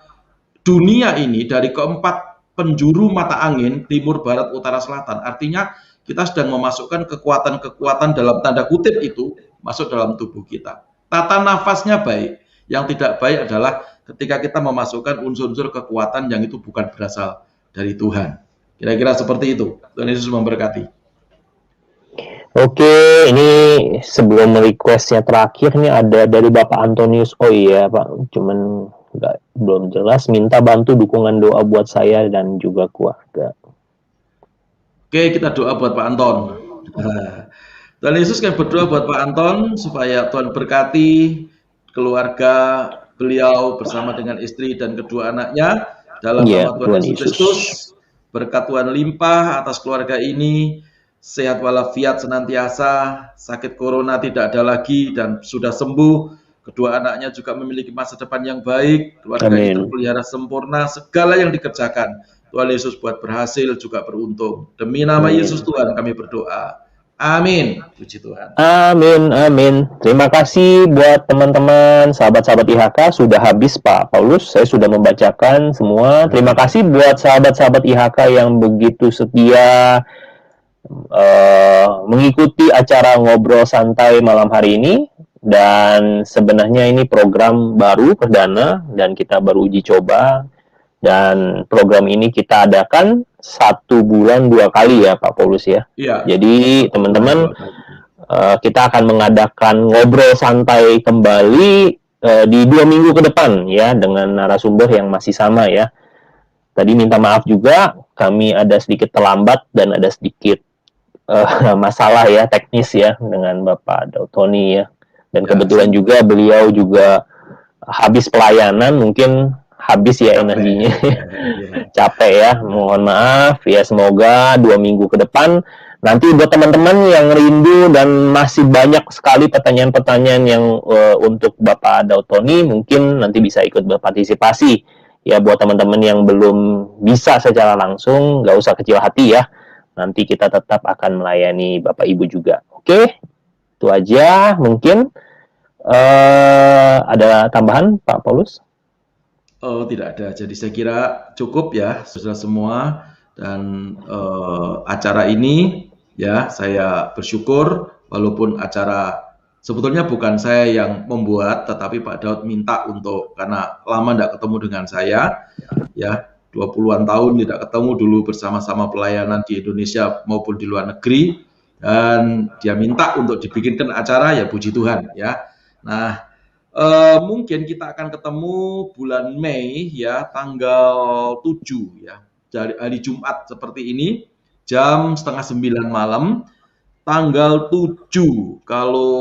dunia ini dari keempat penjuru mata angin, timur, barat, utara, selatan, artinya kita sedang memasukkan kekuatan-kekuatan dalam tanda kutip itu masuk dalam tubuh kita. Tata nafasnya baik, yang tidak baik adalah ketika kita memasukkan unsur-unsur kekuatan yang itu bukan berasal dari Tuhan. Kira-kira seperti itu. Tuhan Yesus memberkati. Oke, ini sebelum requestnya terakhir nih ada dari Bapak Antonius. Oh iya Pak, cuman belum jelas. Minta bantu dukungan doa buat saya dan juga keluarga. Oke, kita doa buat Pak Anton. Tuhan Yesus, kami berdoa buat Pak Anton supaya Tuhan berkati keluarga beliau bersama dengan istri dan kedua anaknya dalam nama Tuhan Yesus Kristus. Berkat Tuhan limpah atas keluarga ini, sehat walafiat senantiasa, sakit corona tidak ada lagi dan sudah sembuh. Kedua anaknya juga memiliki masa depan yang baik, keluarga ini terpelihara sempurna, segala yang dikerjakan Tuhan Yesus buat berhasil juga beruntung. Demi nama Yesus Tuhan kami berdoa. Amin. Puji Tuhan. Amin, amin. Terima kasih buat teman-teman, sahabat-sahabat IHK. Sudah habis Pak Paulus, saya sudah membacakan semua. Terima kasih buat sahabat-sahabat IHK yang begitu setia mengikuti acara ngobrol santai malam hari ini. Dan sebenarnya ini program baru perdana dan kita baru uji coba. Dan program ini kita adakan 1 bulan 2 kali ya Pak Paulus ya. Iya. Jadi teman-teman kita akan mengadakan ngobrol santai kembali di 2 minggu ke depan ya dengan narasumber yang masih sama ya. Tadi minta maaf juga kami ada sedikit terlambat dan ada sedikit masalah ya teknis ya dengan Bapak Dautoni ya. Dan kebetulan juga beliau juga habis pelayanan mungkin habis ya energinya. Capek ya, mohon maaf ya, semoga 2 minggu ke depan nanti buat teman-teman yang rindu dan masih banyak sekali pertanyaan-pertanyaan yang untuk Bapak Dautoni mungkin nanti bisa ikut berpartisipasi ya. Buat teman-teman yang belum bisa secara langsung nggak usah kecil hati ya, nanti kita tetap akan melayani Bapak Ibu juga. Oke, itu aja. Mungkin ada tambahan, Pak Paulus? Tidak ada. Jadi saya kira cukup ya, saudara semua. Dan acara ini ya, saya bersyukur walaupun acara sebetulnya bukan saya yang membuat, tetapi Pak Daud minta untuk, karena lama tidak ketemu dengan saya, ya 20-an tahun tidak ketemu dulu bersama-sama pelayanan di Indonesia maupun di luar negeri, dan dia minta untuk dibikinkan acara, ya puji Tuhan ya. Nah, mungkin kita akan ketemu bulan Mei ya, tanggal 7 ya, hari Jumat seperti ini, jam 8:30 malam, tanggal 7. Kalau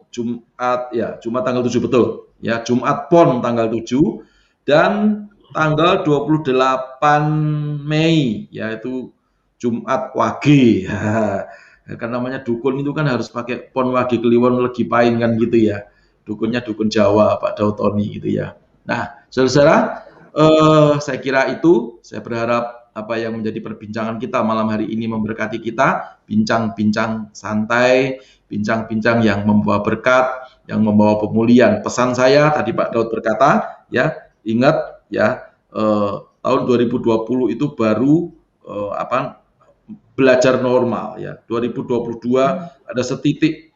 Jumat ya, Jumat tanggal 7 betul ya, Jumat Pon tanggal 7, dan tanggal 28 Mei yaitu Jumat Wage. Kan namanya dukun itu kan harus pakai pon wage kliwon legi pain kan gitu ya. Dukunnya dukun Jawa, Pak Daud Tony gitu ya. Nah, saudara-saudara, saya kira itu, saya berharap apa yang menjadi perbincangan kita malam hari ini memberkati kita, bincang-bincang santai, bincang-bincang yang membawa berkat, yang membawa pemulihan. Pesan saya tadi Pak Daud berkata, ya, ingat ya, tahun 2020 itu baru belajar normal ya. 2022 ada setitik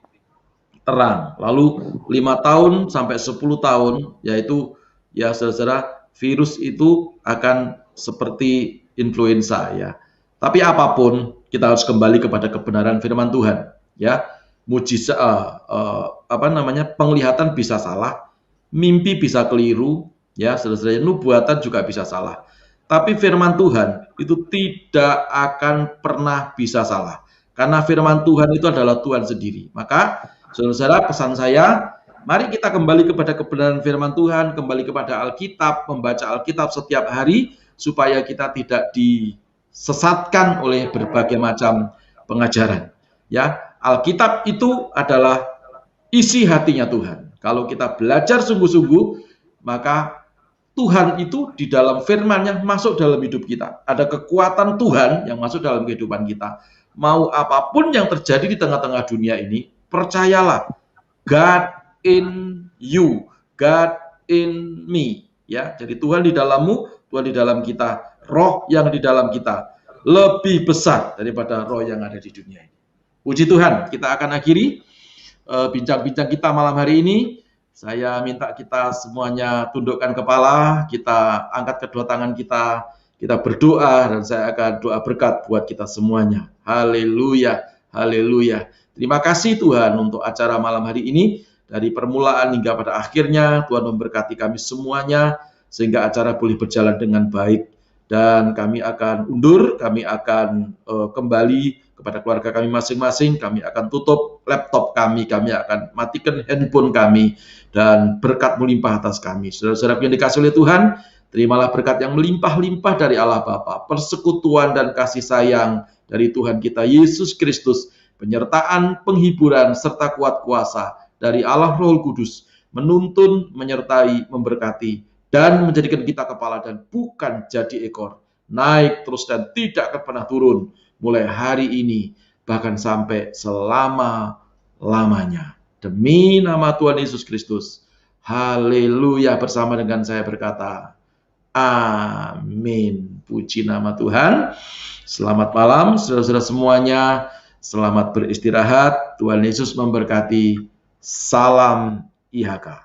terang. Lalu 5 tahun sampai 10 tahun, yaitu ya saudara, virus itu akan seperti influenza ya. Tapi apapun, kita harus kembali kepada kebenaran firman Tuhan ya. Mujizat penglihatan bisa salah, mimpi bisa keliru ya, saudara-saudara, nubuatan juga bisa salah. Tapi firman Tuhan itu tidak akan pernah bisa salah. Karena firman Tuhan itu adalah Tuhan sendiri. Maka saudara-saudara, pesan saya, mari kita kembali kepada kebenaran firman Tuhan, kembali kepada Alkitab, membaca Alkitab setiap hari, supaya kita tidak disesatkan oleh berbagai macam pengajaran. Ya, Alkitab itu adalah isi hatinya Tuhan. Kalau kita belajar sungguh-sungguh, maka Tuhan itu di dalam firman-Nya masuk dalam hidup kita. Ada kekuatan Tuhan yang masuk dalam kehidupan kita. Mau apapun yang terjadi di tengah-tengah dunia ini, percayalah, God in you, God in me. Ya, jadi Tuhan di dalammu, Tuhan di dalam kita, roh yang di dalam kita lebih besar daripada roh yang ada di dunia ini. Puji Tuhan, kita akan akhiri bincang-bincang kita malam hari ini. Saya minta kita semuanya tundukkan kepala, kita angkat kedua tangan kita berdoa, dan saya akan doa berkat buat kita semuanya. Haleluya, haleluya. Terima kasih Tuhan untuk acara malam hari ini. Dari permulaan hingga pada akhirnya, Tuhan memberkati kami semuanya, sehingga acara boleh berjalan dengan baik. Dan kami akan undur, kami akan kembali kepada keluarga kami masing-masing, kami akan tutup laptop kami akan matikan handphone kami, dan berkat melimpah atas kami. Saudara-saudara yang dikasihi oleh Tuhan, terimalah berkat yang melimpah-limpah dari Allah Bapa, persekutuan dan kasih sayang dari Tuhan kita Yesus Kristus, penyertaan, penghiburan, serta kuat kuasa dari Allah Roh Kudus, menuntun, menyertai, memberkati, dan menjadikan kita kepala dan bukan jadi ekor, naik terus dan tidak akan pernah turun, mulai hari ini, bahkan sampai selama-lamanya. Demi nama Tuhan Yesus Kristus. Haleluya, bersama dengan saya berkata, amin. Puji nama Tuhan. Selamat malam, saudara-saudara semuanya. Selamat beristirahat. Tuhan Yesus memberkati. Salam IHK.